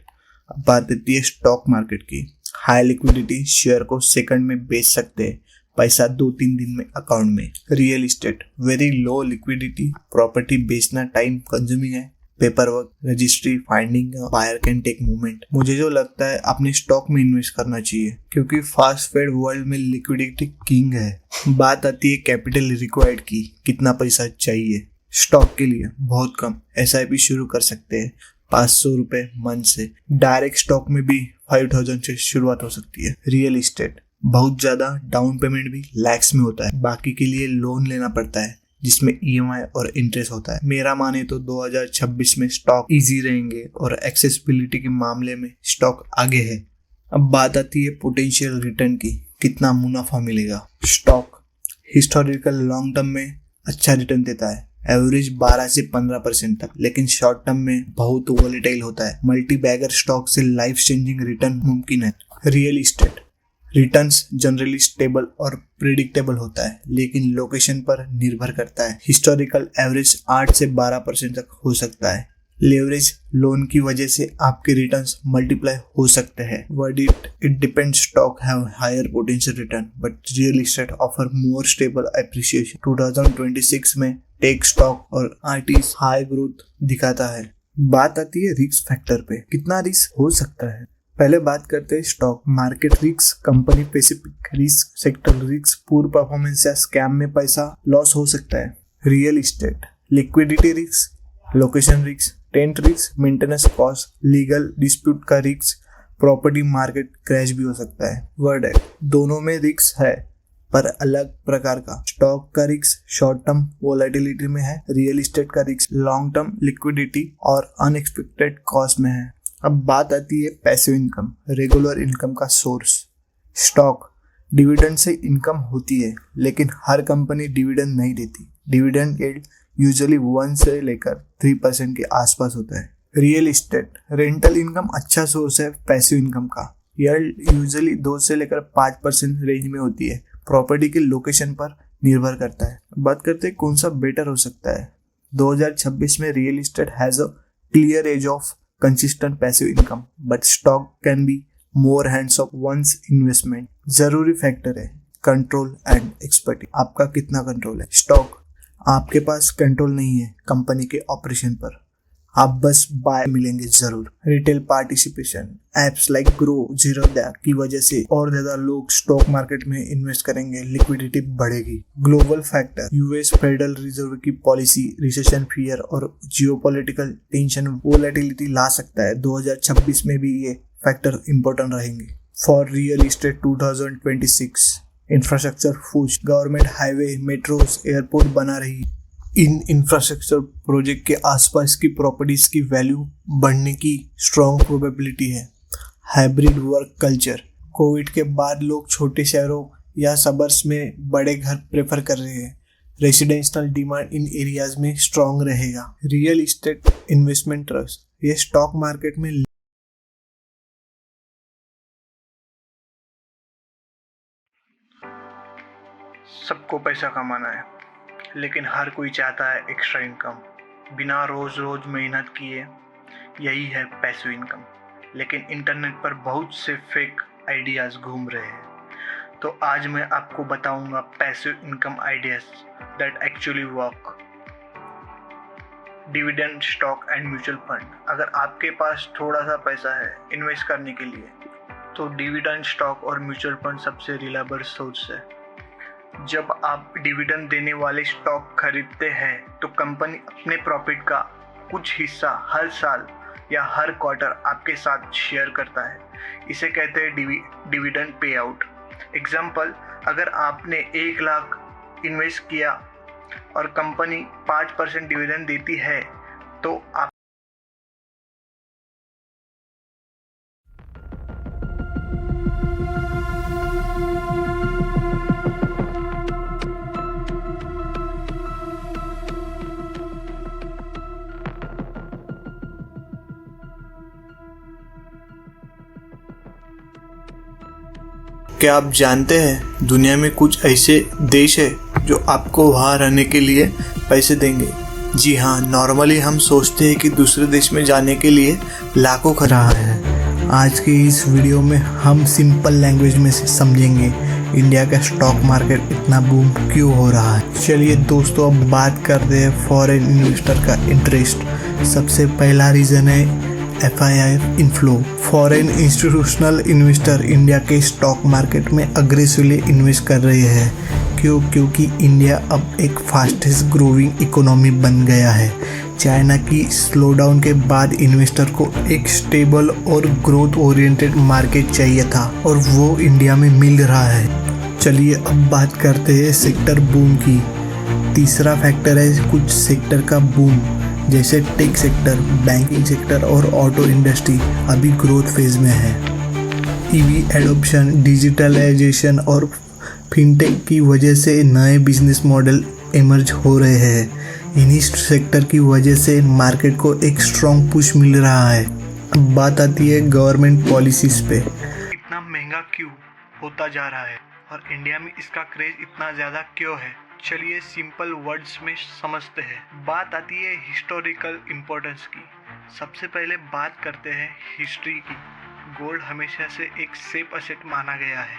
अब बात आती है स्टॉक मार्केट की। हाई लिक्विडिटी, शेयर को सेकंड में बेच सकते हैं, पैसा 2-3 दिन में अकाउंट में। Real estate, very low liquidity, property बेचना टाइम कंज्यूमिंग है। Paper work, registry, finding buyer can take movement. मुझे जो लगता है अपने स्टॉक में इन्वेस्ट करना चाहिए क्योंकि फास्ट फेड वर्ल्ड में लिक्विडिटी किंग है। बात आती है कैपिटल रिक्वायर्ड की, कितना पैसा चाहिए। स्टॉक के लिए बहुत कम, SIP शुरू कर सकते हैं 500 रुपए मंथ से। डायरेक्ट स्टॉक में भी 5000 से शुरुआत हो सकती है। रियल इस्टेट, बहुत ज्यादा, डाउन पेमेंट भी लैक्स में होता है। बाकी के लिए लोन लेना पड़ता है जिसमें EMI और इंटरेस्ट होता है। मेरा माने तो 2026 में स्टॉक इजी रहेंगे और एक्सेसिबिलिटी के मामले में स्टॉक आगे है। अब बात आती है पोटेंशियल रिटर्न की, कितना मुनाफा मिलेगा। स्टॉक हिस्टोरिकल लॉन्ग टर्म में अच्छा रिटर्न देता है, एवरेज 12 से 15% तक, लेकिन शॉर्ट टर्म में बहुत वॉलेटाइल होता है। मल्टी बैगर स्टॉक से लाइफ चेंजिंग रिटर्न मुमकिन है। Real estate, returns generally stable और प्रिडिक्टेबल होता है लेकिन लोकेशन पर निर्भर करता है। हिस्टोरिकल एवरेज 8 से 12% तक हो सकता है। लेवरेज लोन की वजह से आपके रिटर्न्स मल्टीप्लाई हो सकते हैं। Word it depends, stock have higher potential return but real estate offer more stable appreciation. 2026 में टेक स्टॉक और आईटीज हाई ग्रोथ दिखाता है। बात आती है रिस्क फैक्टर पे, कितना रिस्क हो सकता है। पहले बात करते हैं stock market risk, company specific risk, sector risk, poor performance या स्कैम में पैसा लॉस हो सकता है। Real estate, liquidity risk, location risk, tent risk, maintenance cost, legal dispute का रिस्क, प्रॉपर्टी मार्केट क्रैश भी हो सकता है। वर्ड है, दोनों में रिस्क है पर अलग प्रकार का। स्टॉक का रिस्क शॉर्ट टर्म वोलेटिलिटी में है, रियल इस्टेट का रिस्क लॉन्ग टर्म लिक्विडिटी और अनएक्सपेक्टेड कॉस्ट में है। अब बात आती है पैसिव इनकम, रेगुलर इनकम का सोर्स। स्टॉक डिविडेंड से इनकम होती है लेकिन हर कंपनी डिविडेंड नहीं देती। डिविडेंड यील्ड यूजुअली 1 से लेकर 3% के आसपास होता है। रियल इस्टेट, रेंटल इनकम अच्छा सोर्स है पैसिव इनकम का। यील्ड यूजुअली 2 से लेकर 5% रेंज में होती है। प्रॉपर्टी के लोकेशन पर निर्भर करता है। बात करते हैं कौन सा बेटर हो सकता है। 2026 में real estate has a clear edge of consistent passive income but stock can be more hands off once investment. जरूरी फैक्टर है कंट्रोल एंड एक्सपर्टीज, आपका कितना कंट्रोल है। स्टॉक, आपके पास कंट्रोल नहीं है कंपनी के ऑपरेशन पर, आप बस बाय मिलेंगे जरूर। Retail participation, apps like grow, Zerodha की वजह से और ज्यादा लोग स्टॉक मार्केट में इन्वेस्ट करेंगे, लिक्विडिटी बढ़ेगी। Global factor, US federal reserve की पॉलिसी, रिसेशन फियर और जियोपॉलिटिकल टेंशन वोलेटिलिटी ला सकता है। 2026 में भी ये फैक्टर इंपॉर्टेंट रहेंगे। For real estate 2026 infrastructure push, government highway, metros, airport बना रही, इन इंफ्रास्ट्रक्चर प्रोजेक्ट के आसपास की प्रॉपर्टीज की वैल्यू बढ़ने की स्ट्रॉन्ग प्रोबेबिलिटी है। हाइब्रिड वर्क कल्चर, कोविड के बाद लोग छोटे शहरों या सबर्ब्स में बड़े घर प्रेफर कर रहे हैं। रेजिडेंशियल डिमांड इन एरियाज में स्ट्रॉन्ग रहेगा। रियल एस्टेट इन्वेस्टमेंट ट्रस्ट, ये स्टॉक मार्केट में सबको पैसा कमाना है, लेकिन हर कोई चाहता है एक्स्ट्रा इनकम बिना रोज रोज मेहनत किए। यही है पैसिव इनकम। लेकिन इंटरनेट पर बहुत से फेक आइडियाज घूम रहे हैं, तो आज मैं आपको बताऊंगा passive income ideas that actually work. Dividend stock and mutual fund. अगर आपके पास थोड़ा सा पैसा है इन्वेस्ट करने के लिए, तो डिविडेंड स्टॉक और म्यूचुअल फंड सबसे रिलायबल सोर्स है। जब आप डिविडेंड देने वाले स्टॉक खरीदते हैं, तो कंपनी अपने प्रॉफिट का कुछ हिस्सा हर साल या हर क्वार्टर आपके साथ शेयर करता है। इसे कहते हैं डिविडेंड पे आउट। एग्जाम्पल, अगर आपने 1 लाख इन्वेस्ट किया और कंपनी 5% डिविडेंड देती है, तो आप क्या आप जानते हैं दुनिया में कुछ ऐसे देश है जो आपको वहाँ रहने के लिए पैसे देंगे? जी हाँ, नॉर्मली हम सोचते हैं कि दूसरे देश में जाने के लिए लाखों खर्च रहा है। आज की इस वीडियो में हम सिंपल लैंग्वेज में समझेंगे इंडिया का स्टॉक मार्केट इतना बूम क्यों हो रहा है। चलिए दोस्तों, अब बात करते हैं फॉरेन इन्वेस्टर का इंटरेस्ट। सबसे पहला रीज़न है FII inflow. Foreign institutional investor India के स्टॉक मार्केट में अग्रेसिवली इन्वेस्ट कर रहे हैं। क्योंकि इंडिया अब एक फास्टेस्ट ग्रोइंग इकोनॉमी बन गया है। चाइना की स्लोडाउन के बाद इन्वेस्टर को एक स्टेबल और ग्रोथ ओरिएंटेड मार्केट चाहिए था, और वो इंडिया में मिल रहा है। चलिए अब बात करते हैं सेक्टर बूम की। तीसरा फैक्टर है कुछ सेक्टर का बूम, जैसे टेक सेक्टर, बैंकिंग सेक्टर और ऑटो इंडस्ट्री अभी ग्रोथ फेज में है। EV एडॉप्शन, डिजिटलाइजेशन और फिनटेक की वजह से नए बिजनेस मॉडल इमर्ज हो रहे हैं। इन्हीं सेक्टर की वजह से मार्केट को एक स्ट्रॉन्ग पुश मिल रहा है। अब बात आती है गवर्नमेंट पॉलिसीज पे। इतना महंगा क्यों होता जा रहा है और इंडिया में इसका क्रेज इतना ज़्यादा क्यों है? चलिए सिंपल वर्ड्स में समझते हैं। बात आती है हिस्टोरिकल इम्पोर्टेंस की। सबसे पहले बात करते हैं हिस्ट्री की। गोल्ड हमेशा से एक सेफ असेट माना गया है।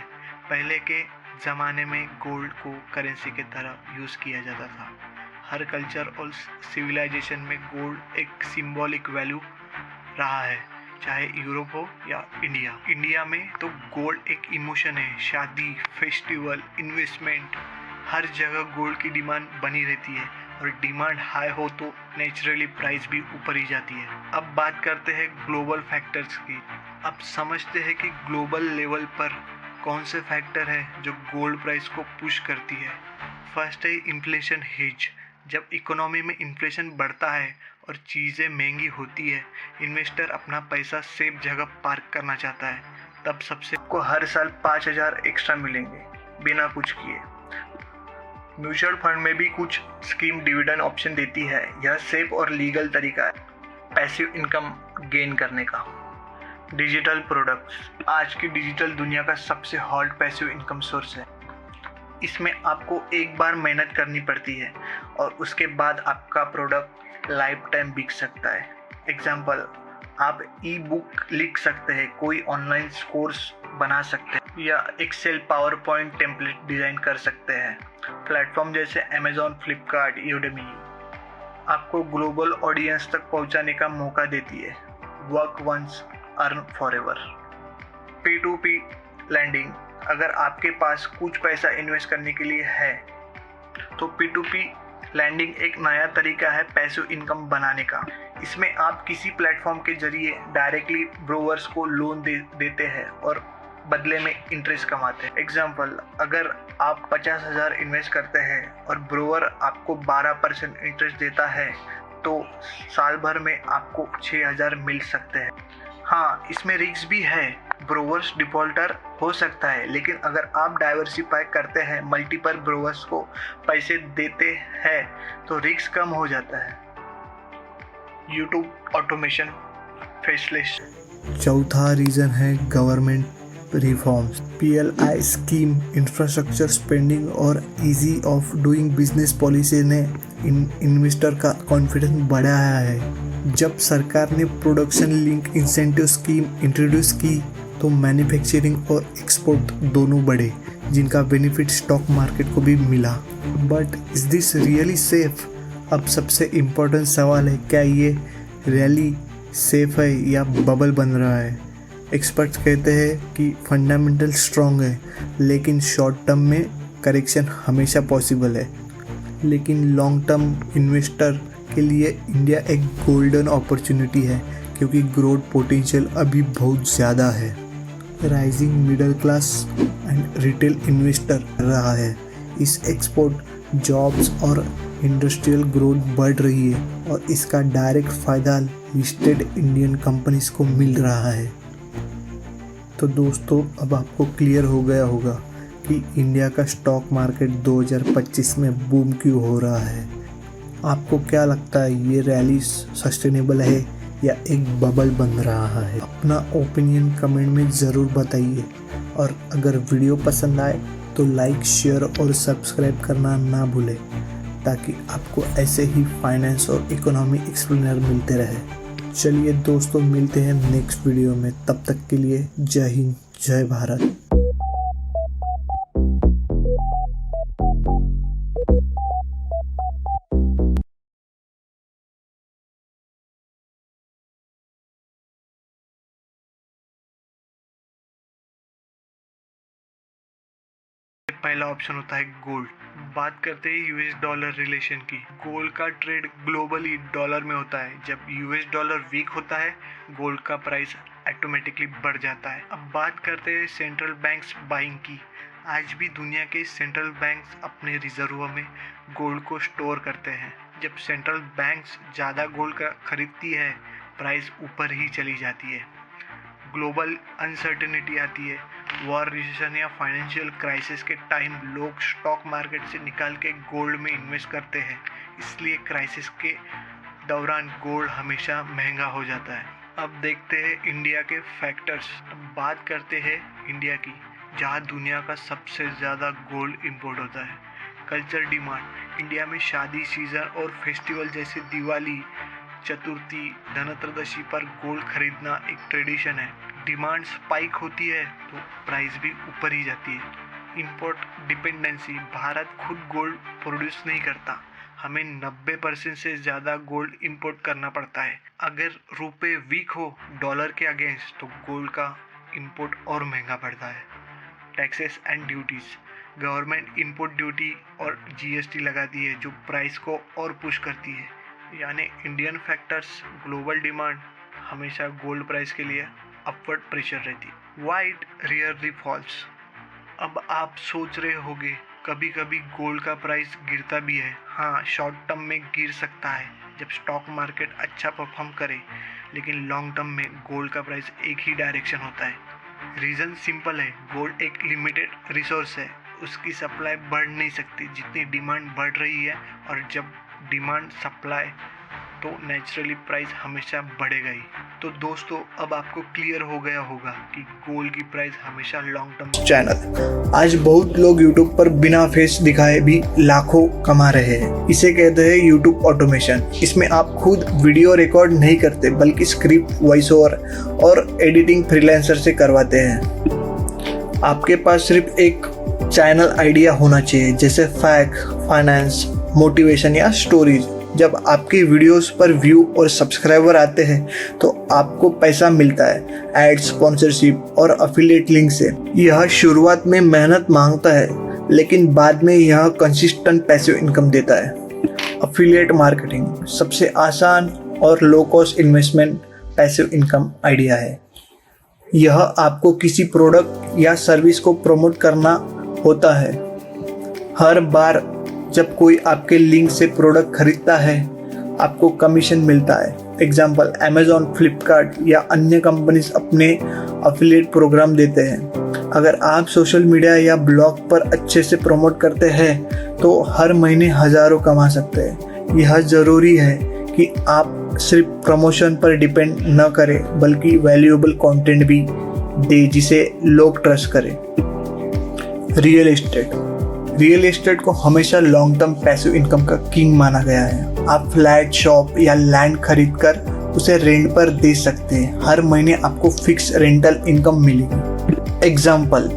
पहले के ज़माने में गोल्ड को करेंसी की तरह यूज़ किया जाता था। हर कल्चर और सिविलाइजेशन में गोल्ड एक सिंबॉलिक वैल्यू रहा है, चाहे यूरोप हो या इंडिया। इंडिया में तो गोल्ड एक इमोशन है। शादी, फेस्टिवल, इन्वेस्टमेंट, हर जगह गोल्ड की डिमांड बनी रहती है, और डिमांड हाई हो तो नेचुरली प्राइस भी ऊपर ही जाती है। अब बात करते हैं ग्लोबल फैक्टर्स की। अब समझते हैं कि ग्लोबल लेवल पर कौन से फैक्टर है जो गोल्ड प्राइस को पुश करती है। फर्स्ट है इन्फ्लेशन हेज। जब इकोनॉमी में इन्फ्लेशन बढ़ता है और चीज़ें महंगी होती है, इन्वेस्टर अपना पैसा सेफ जगह पार्क करना चाहता है। तब सबसे को हर साल 5,000 एक्स्ट्रा मिलेंगे बिना कुछ किए। म्यूचुअल फंड में भी कुछ स्कीम डिविडेंड ऑप्शन देती है। यह सेफ और लीगल तरीका है पैसिव इनकम गेन करने का। डिजिटल प्रोडक्ट्स आज की डिजिटल दुनिया का सबसे हॉट पैसिव इनकम सोर्स है। इसमें आपको एक बार मेहनत करनी पड़ती है और उसके बाद आपका प्रोडक्ट लाइफ टाइम बिक सकता है। एग्जाम्पल, आप ई-बुक लिख सकते हैं, कोई ऑनलाइन कोर्स बना सकते हैं, या एक्सेल पावरपॉइंट टेम्पलेट डिज़ाइन कर सकते हैं। प्लेटफॉर्म जैसे अमेजॉन, फ्लिपकार्ट, यूडेमी आपको ग्लोबल ऑडियंस तक पहुंचाने का मौका देती है। Work once earn forever. P2P lending. अगर आपके पास कुछ पैसा इन्वेस्ट करने के लिए है, तो P2P लैंडिंग एक नया तरीका है पैसिव इनकम बनाने का। इसमें आप किसी प्लेटफॉर्म के जरिए डायरेक्टली ब्रोवर्स को लोन देते हैं और बदले में इंटरेस्ट कमाते हैं। एग्जाम्पल, अगर आप 50,000 इन्वेस्ट करते हैं और ब्रोवर आपको 12% इंटरेस्ट देता है तो साल भर में आपको 6,000 मिल सकते हैं। हाँ, इसमें रिस्क भी है, ब्रोवर्स डिफॉल्टर हो सकता है, लेकिन अगर आप डाइवर्सिफाई करते हैं, मल्टीपल ब्रोवर्स को पैसे देते हैं तो रिस्क कम हो जाता है। YouTube automation faceless. चौथा रीज़न है government reforms. PLI scheme, infrastructure spending और easy of doing business policy ने इन्वेस्टर का कॉन्फिडेंस बढ़ाया है। जब सरकार ने production link incentive scheme introduce की तो मैन्युफैक्चरिंग और एक्सपोर्ट दोनों बढ़े, जिनका बेनिफिट स्टॉक मार्केट को भी मिला। But is this really safe? अब सबसे इम्पोर्टेंट सवाल है, क्या ये रियली सेफ है या बबल बन रहा है? एक्सपर्ट्स कहते हैं कि फंडामेंटल स्ट्रॉन्ग है, लेकिन शॉर्ट टर्म में करेक्शन हमेशा पॉसिबल है। लेकिन लॉन्ग टर्म इन्वेस्टर के लिए इंडिया एक गोल्डन अपॉर्चुनिटी है, क्योंकि ग्रोथ पोटेंशियल अभी बहुत ज़्यादा है। Rising middle class and retail investor रहा है। इस एक्सपोर्ट, जॉब्स और इंडस्ट्रियल ग्रोथ बढ़ रही है और इसका डायरेक्ट फ़ायदा लिस्टेड इंडियन कंपनीज को मिल रहा है। तो दोस्तों, अब आपको क्लियर हो गया होगा कि इंडिया का स्टॉक मार्केट 2025 में बूम क्यों हो रहा है। आपको क्या लगता है, ये रैली सस्टेनेबल है या एक बबल बन रहा है? अपना ओपिनियन कमेंट में ज़रूर बताइए, और अगर वीडियो पसंद आए तो लाइक, शेयर और सब्सक्राइब करना ना भूलें, ताकि आपको ऐसे ही फाइनेंस और इकोनॉमी एक्सप्लेनर मिलते रहे। चलिए दोस्तों, मिलते हैं नेक्स्ट वीडियो में। तब तक के लिए जय हिंद, जय भारत। पहला ऑप्शन होता है गोल्ड। बात करते हैं यूएस डॉलर रिलेशन की। गोल्ड का ट्रेड ग्लोबली डॉलर में होता है। जब यूएस डॉलर वीक होता है, गोल्ड का प्राइस ऑटोमेटिकली बढ़ जाता है। अब बात करते हैं सेंट्रल बैंक्स बाइंग की। आज भी दुनिया के सेंट्रल बैंक्स अपने रिजर्व में गोल्ड को स्टोर करते हैं। जब सेंट्रल बैंक्स ज़्यादा गोल्ड का खरीदती है, प्राइस ऊपर ही चली जाती है। ग्लोबल अनसर्टेनिटी आती है, वॉर, रिसेशन या फाइनेंशियल क्राइसिस के टाइम लोग स्टॉक मार्केट से निकाल के गोल्ड में इन्वेस्ट करते हैं। इसलिए क्राइसिस के दौरान गोल्ड हमेशा महंगा हो जाता है। अब देखते हैं इंडिया के फैक्टर्स। अब बात करते हैं इंडिया की, जहां दुनिया का सबसे ज़्यादा गोल्ड इंपोर्ट होता है। Culture demand. इंडिया में शादी सीजन और फेस्टिवल जैसे दिवाली, चतुर्थी, धनत्रयोदशी पर गोल्ड खरीदना एक ट्रेडिशन है। डिमांड स्पाइक होती है तो प्राइस भी ऊपर ही जाती है। Import dependency. भारत खुद गोल्ड प्रोड्यूस नहीं करता, हमें 90% से ज़्यादा गोल्ड इंपोर्ट करना पड़ता है। अगर रुपए वीक हो डॉलर के अगेंस्ट, तो गोल्ड का इंपोर्ट और महंगा पड़ता है। Taxes and duties. Government import duty और GST लगाती है, जो प्राइस को और पुश करती है। यानी इंडियन फैक्टर्स, ग्लोबल डिमांड, हमेशा गोल्ड प्राइस के लिए अपवर्ड प्रेशर रहती। White rarely falls. अब आप सोच रहे होंगे, कभी कभी गोल्ड का प्राइस गिरता भी है। हाँ, शॉर्ट टर्म में गिर सकता है जब स्टॉक मार्केट अच्छा परफॉर्म करे, लेकिन लॉन्ग टर्म में गोल्ड का प्राइस एक ही डायरेक्शन होता है। रीज़न सिंपल है, गोल्ड एक लिमिटेड रिसोर्स है, उसकी सप्लाई बढ़ नहीं सकती जितनी डिमांड बढ़ रही है, और जब डिमांड सप्लाई तो नेचुरली प्राइस हमेशा बढ़ेगा ही। तो दोस्तों, अब आपको क्लियर हो गया होगा कि गोल्ड की प्राइस हमेशा लॉन्ग टर्म। चैनल आज बहुत लोग YouTube पर बिना फेस दिखाए भी लाखों कमा रहे हैं। इसे कहते हैं YouTube ऑटोमेशन। इसमें आप खुद वीडियो रिकॉर्ड नहीं करते, बल्कि स्क्रिप्ट, वॉइस ओवर और एडिटिंग फ्रीलांसर से करवाते हैं। आपके पास सिर्फ एक चैनल आइडिया होना चाहिए, जैसे फैक्ट, फाइनेंस, मोटिवेशन या स्टोरीज। जब आपकी वीडियोस पर व्यू और सब्सक्राइबर आते हैं तो आपको पैसा मिलता है, एड, स्पॉन्सरशिप और अफिलिएट लिंक से। यह शुरुआत में मेहनत मांगता है, लेकिन बाद में यह कंसिस्टेंट पैसिव इनकम देता है। अफिलिएट मार्केटिंग सबसे आसान और low cost investment passive income idea है। यह आपको किसी प्रोडक्ट या सर्विस को प्रमोट करना होता है। हर बार जब कोई आपके लिंक से प्रोडक्ट खरीदता है आपको कमीशन मिलता है। एग्जाम्पल अमेजॉन, फ्लिपकार्ट या अन्य कंपनीज अपने अफिलिएट प्रोग्राम देते हैं। अगर आप सोशल मीडिया या ब्लॉग पर अच्छे से प्रमोट करते हैं तो हर महीने हजारों कमा सकते हैं। यह ज़रूरी है कि आप सिर्फ प्रमोशन पर डिपेंड न करें बल्कि वैल्यूएबल कंटेंट भी दे जिसे लोग ट्रस्ट करें। रियल एस्टेट को हमेशा लॉन्ग टर्म पैसिव इनकम का किंग माना गया है। आप फ्लैट, शॉप या लैंड खरीदकर उसे रेंट पर दे सकते हैं। हर महीने आपको फिक्स रेंटल इनकम मिलेगी। एग्जाम्पल,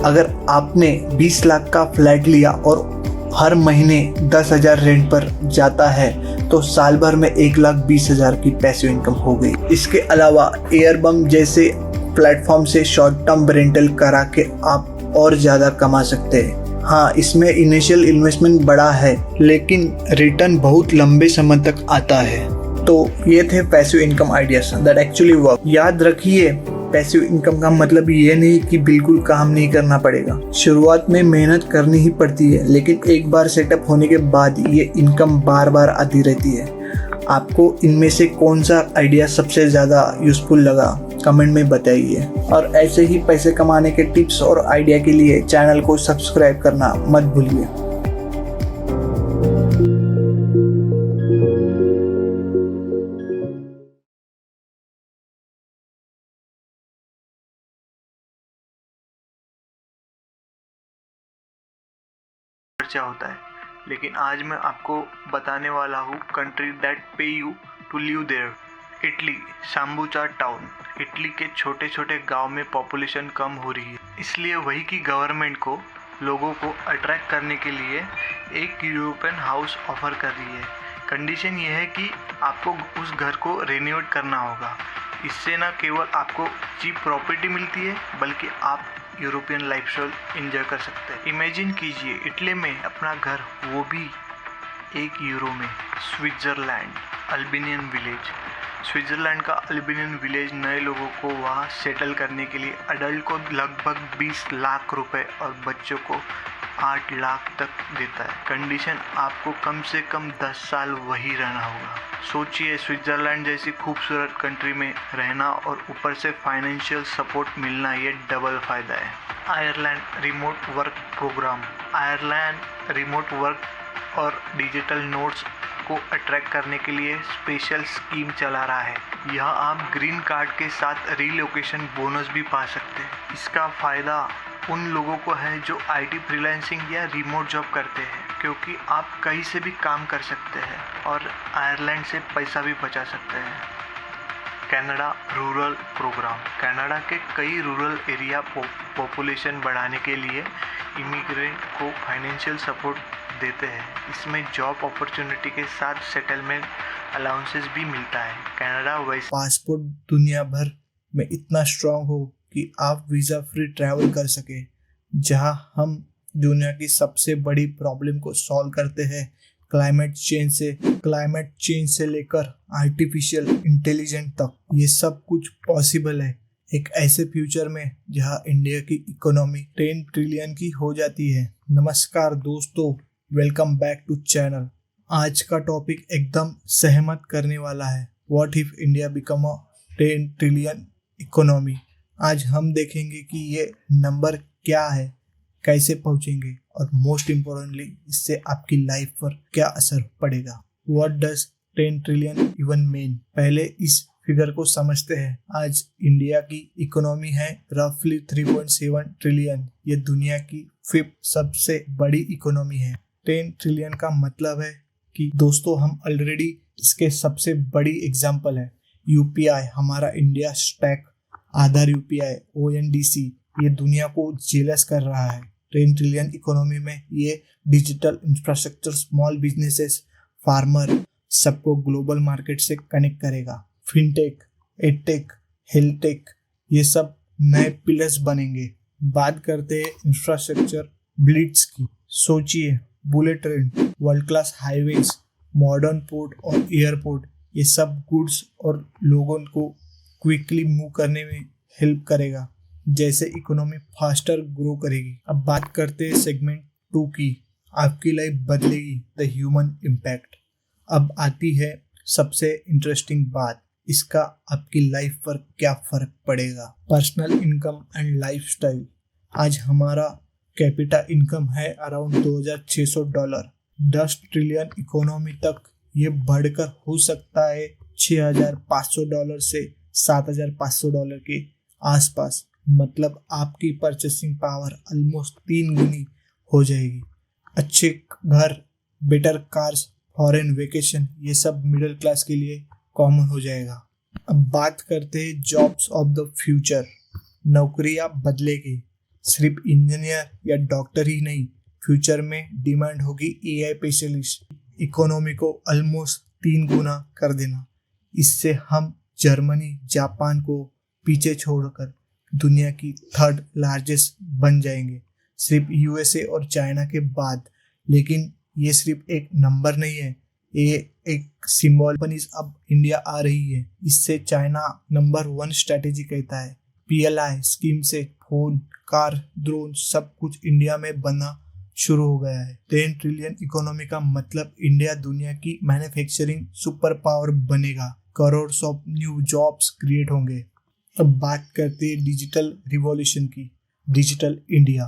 अगर आपने 20 लाख का फ्लैट लिया और हर महीने 10,000 रेंट पर जाता है तो साल भर में 1,20,000 की पैसिव इनकम हो गई। इसके अलावा एयरबम जैसे प्लेटफॉर्म से शॉर्ट टर्म रेंटल करा के आप और ज़्यादा कमा सकते हैं। हाँ, इसमें इनिशियल इन्वेस्टमेंट बड़ा है लेकिन रिटर्न बहुत लंबे समय तक आता है। तो ये थे passive income ideas that actually work. याद रखिए, पैसिव इनकम का मतलब ये नहीं कि बिल्कुल काम नहीं करना पड़ेगा। शुरुआत में मेहनत करनी ही पड़ती है लेकिन एक बार सेटअप होने के बाद ये इनकम बार बार आती रहती है। आपको इनमें से कौन सा आइडिया सबसे ज़्यादा यूजफुल लगा कमेंट में बताइए। और ऐसे ही पैसे कमाने के टिप्स और आइडिया के लिए चैनल को सब्सक्राइब करना मत भूलिए। खर्चा होता है, लेकिन आज मैं आपको बताने वाला हूँ country that pay you to live there. Italy, Sambuca town. Italy के छोटे छोटे गांव में पॉपुलेशन कम हो रही है, इसलिए वही की गवर्नमेंट को लोगों को अट्रैक्ट करने के लिए एक यूरोपियन हाउस ऑफर कर रही है। कंडीशन ये है कि आपको उस घर को रेनोवेट करना होगा। इससे न केवल आपको चीप प्रॉपर्टी मिलती है बल्कि आप यूरोपियन लाइफस्टाइल एंजॉय कर सकते हैं। इमेजिन कीजिए इटली में अपना घर, वो भी €1 में। Switzerland, Albanian village. स्विट्जरलैंड का अल्बेनियन विलेज नए लोगों को वहाँ सेटल करने के लिए अडल्ट को लगभग 20 लाख रुपए और बच्चों को 8 लाख तक देता है। कंडीशन, आपको कम से कम 10 साल वही रहना होगा। सोचिए, स्विट्जरलैंड जैसी खूबसूरत कंट्री में रहना और ऊपर से फाइनेंशियल सपोर्ट मिलना, ये डबल फायदा है। Ireland remote work programme. Ireland remote work और डिजिटल नोड्स को अट्रैक्ट करने के लिए स्पेशल स्कीम चला रहा है। यहाँ आप ग्रीन कार्ड के साथ रीलोकेशन बोनस भी पा सकते हैं। इसका फ़ायदा उन लोगों को है जो IT फ्रीलांसिंग या रिमोट जॉब करते हैं, क्योंकि आप कहीं से भी काम कर सकते हैं और आयरलैंड से पैसा भी बचा सकते हैं। Canada rural programme. कनाडा के कई रूरल एरिया पॉपुलेशन बढ़ाने के लिए इमिग्रेंट को फाइनेंशियल सपोर्ट देते हैं। इसमें जॉब अपॉर्चुनिटी के साथ सेटलमेंट अलाउंसेस भी मिलता है। कनाडा वैसे पासपोर्ट दुनिया भर में इतना स्ट्रांग हो कि आप वीज़ा फ्री ट्रैवल कर सके। जहां हम दुनिया की सबसे बड़ी प्रॉब्लम को सॉल्व करते हैं, क्लाइमेट चेंज से लेकर आर्टिफिशियल इंटेलिजेंस तक, ये सब कुछ पॉसिबल है एक ऐसे फ्यूचर में जहां इंडिया की इकोनॉमी 10 ट्रिलियन की हो जाती है। नमस्कार दोस्तों, वेलकम बैक टू चैनल। आज का टॉपिक एकदम सहमत करने वाला है। What if India become a 10 trillion economy. आज हम देखेंगे कि ये नंबर क्या है, कैसे पहुंचेंगे और मोस्ट इम्पोर्टेंटली इससे आपकी लाइफ पर क्या असर पड़ेगा। What does 10 trillion even mean. पहले इस फिगर को समझते हैं। आज इंडिया की इकोनॉमी है रफली 3.7 ट्रिलियन। ये दुनिया की 5th सबसे बड़ी इकोनॉमी है। 10 ट्रिलियन का मतलब है कि दोस्तों हम ऑलरेडी इसके सबसे बड़ी एग्जांपल है UPI, हमारा इंडिया स्टैक, आधार UPI, ONDC, ये दुनिया को जेलस कर रहा है। 10 ट्रिलियन इकोनॉमी में ये digital infrastructure, small businesses, farmer, सबको ग्लोबल मार्केट से कनेक्ट करेगा। फिनटेक, एडटेक, हेल्थटेक, ये सब नए पिलर्स बनेंगे। बात करते हैं इंफ्रास्ट्रक्चर ब्लिट्स की। सोचिए, bullet train, world class highways, modern port और एयरपोर्ट, ये सब गुड्स और लोगों को क्विकली मूव करने में हेल्प करेगा, जैसे इकोनॉमी फास्टर ग्रो करेगी। अब बात करते हैं सेगमेंट 2 की, आपकी लाइफ बदलेगी, द ह्यूमन इम्पैक्ट। अब आती है सबसे इंटरेस्टिंग बात, इसका आपकी लाइफ पर क्या फर्क पड़ेगा। Personal income and lifestyle. आज हमारा कैपिटा इनकम है अराउंड $2600। 10 ट्रिलियन इकोनॉमी तक ये बढ़कर हो सकता है $6500 से $7500 के आसपास। मतलब आपकी परचेसिंग पावर ऑलमोस्ट 3 गुनी हो जाएगी। अच्छे घर, बेटर कार्स, फॉरेन वेकेशन, ये सब मिडिल क्लास के लिए कॉमन हो जाएगा। अब बात करते हैं जॉब्स ऑफ द फ्यूचर। नौकरियां बदलेगी, सिर्फ इंजीनियर या डॉक्टर ही नहीं, फ्यूचर में डिमांड होगी AI स्पेशलिस्ट। इकोनॉमी को ऑलमोस्ट 3 गुना कर देना। इससे हम जर्मनी, जापान को पीछे छोड़कर दुनिया की 3rd लार्जेस्ट बन जाएंगे, सिर्फ USA और चाइना के बाद। लेकिन ये सिर्फ एक नंबर नहीं है, ये एक सिंबल। कंपनीज अब इंडिया आ रही है, इससे चाइना नंबर 1 स्ट्रेटेजी कहता है। PLI स्कीम से फोन, कार, ड्रोन सब कुछ इंडिया में बनना शुरू हो गया है। 10 ट्रिलियन इकोनॉमी का मतलब इंडिया दुनिया की मैन्युफैक्चरिंग सुपर पावर बनेगा, crore of new jobs create होंगे। अब बात करते हैं डिजिटल रिवॉल्यूशन की, डिजिटल इंडिया।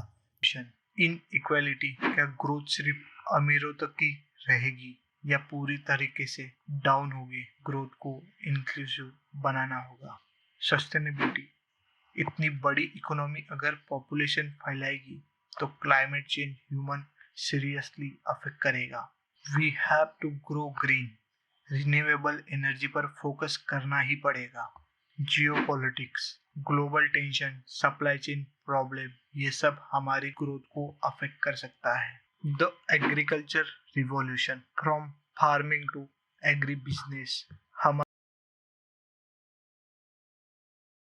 इन इक्वालिटी, क्या ग्रोथ सिर्फ अमीरों तक की रहेगी या पूरी तरीके से डाउन होगी? ग्रोथ को इंक्लूसिव बनाना होगा। सस्टेनेबिलिटी, इतनी बड़ी इकोनॉमी अगर पॉपुलेशन फैलाएगी तो climate change human seriously affect करेगा। We have to grow green, renewable energy पर फोकस करना ही पड़ेगा। Geopolitics, global tension, supply chain problem, ये सब हमारी ग्रोथ को अफेक्ट कर सकता है। The agriculture revolution, from farming to agri business,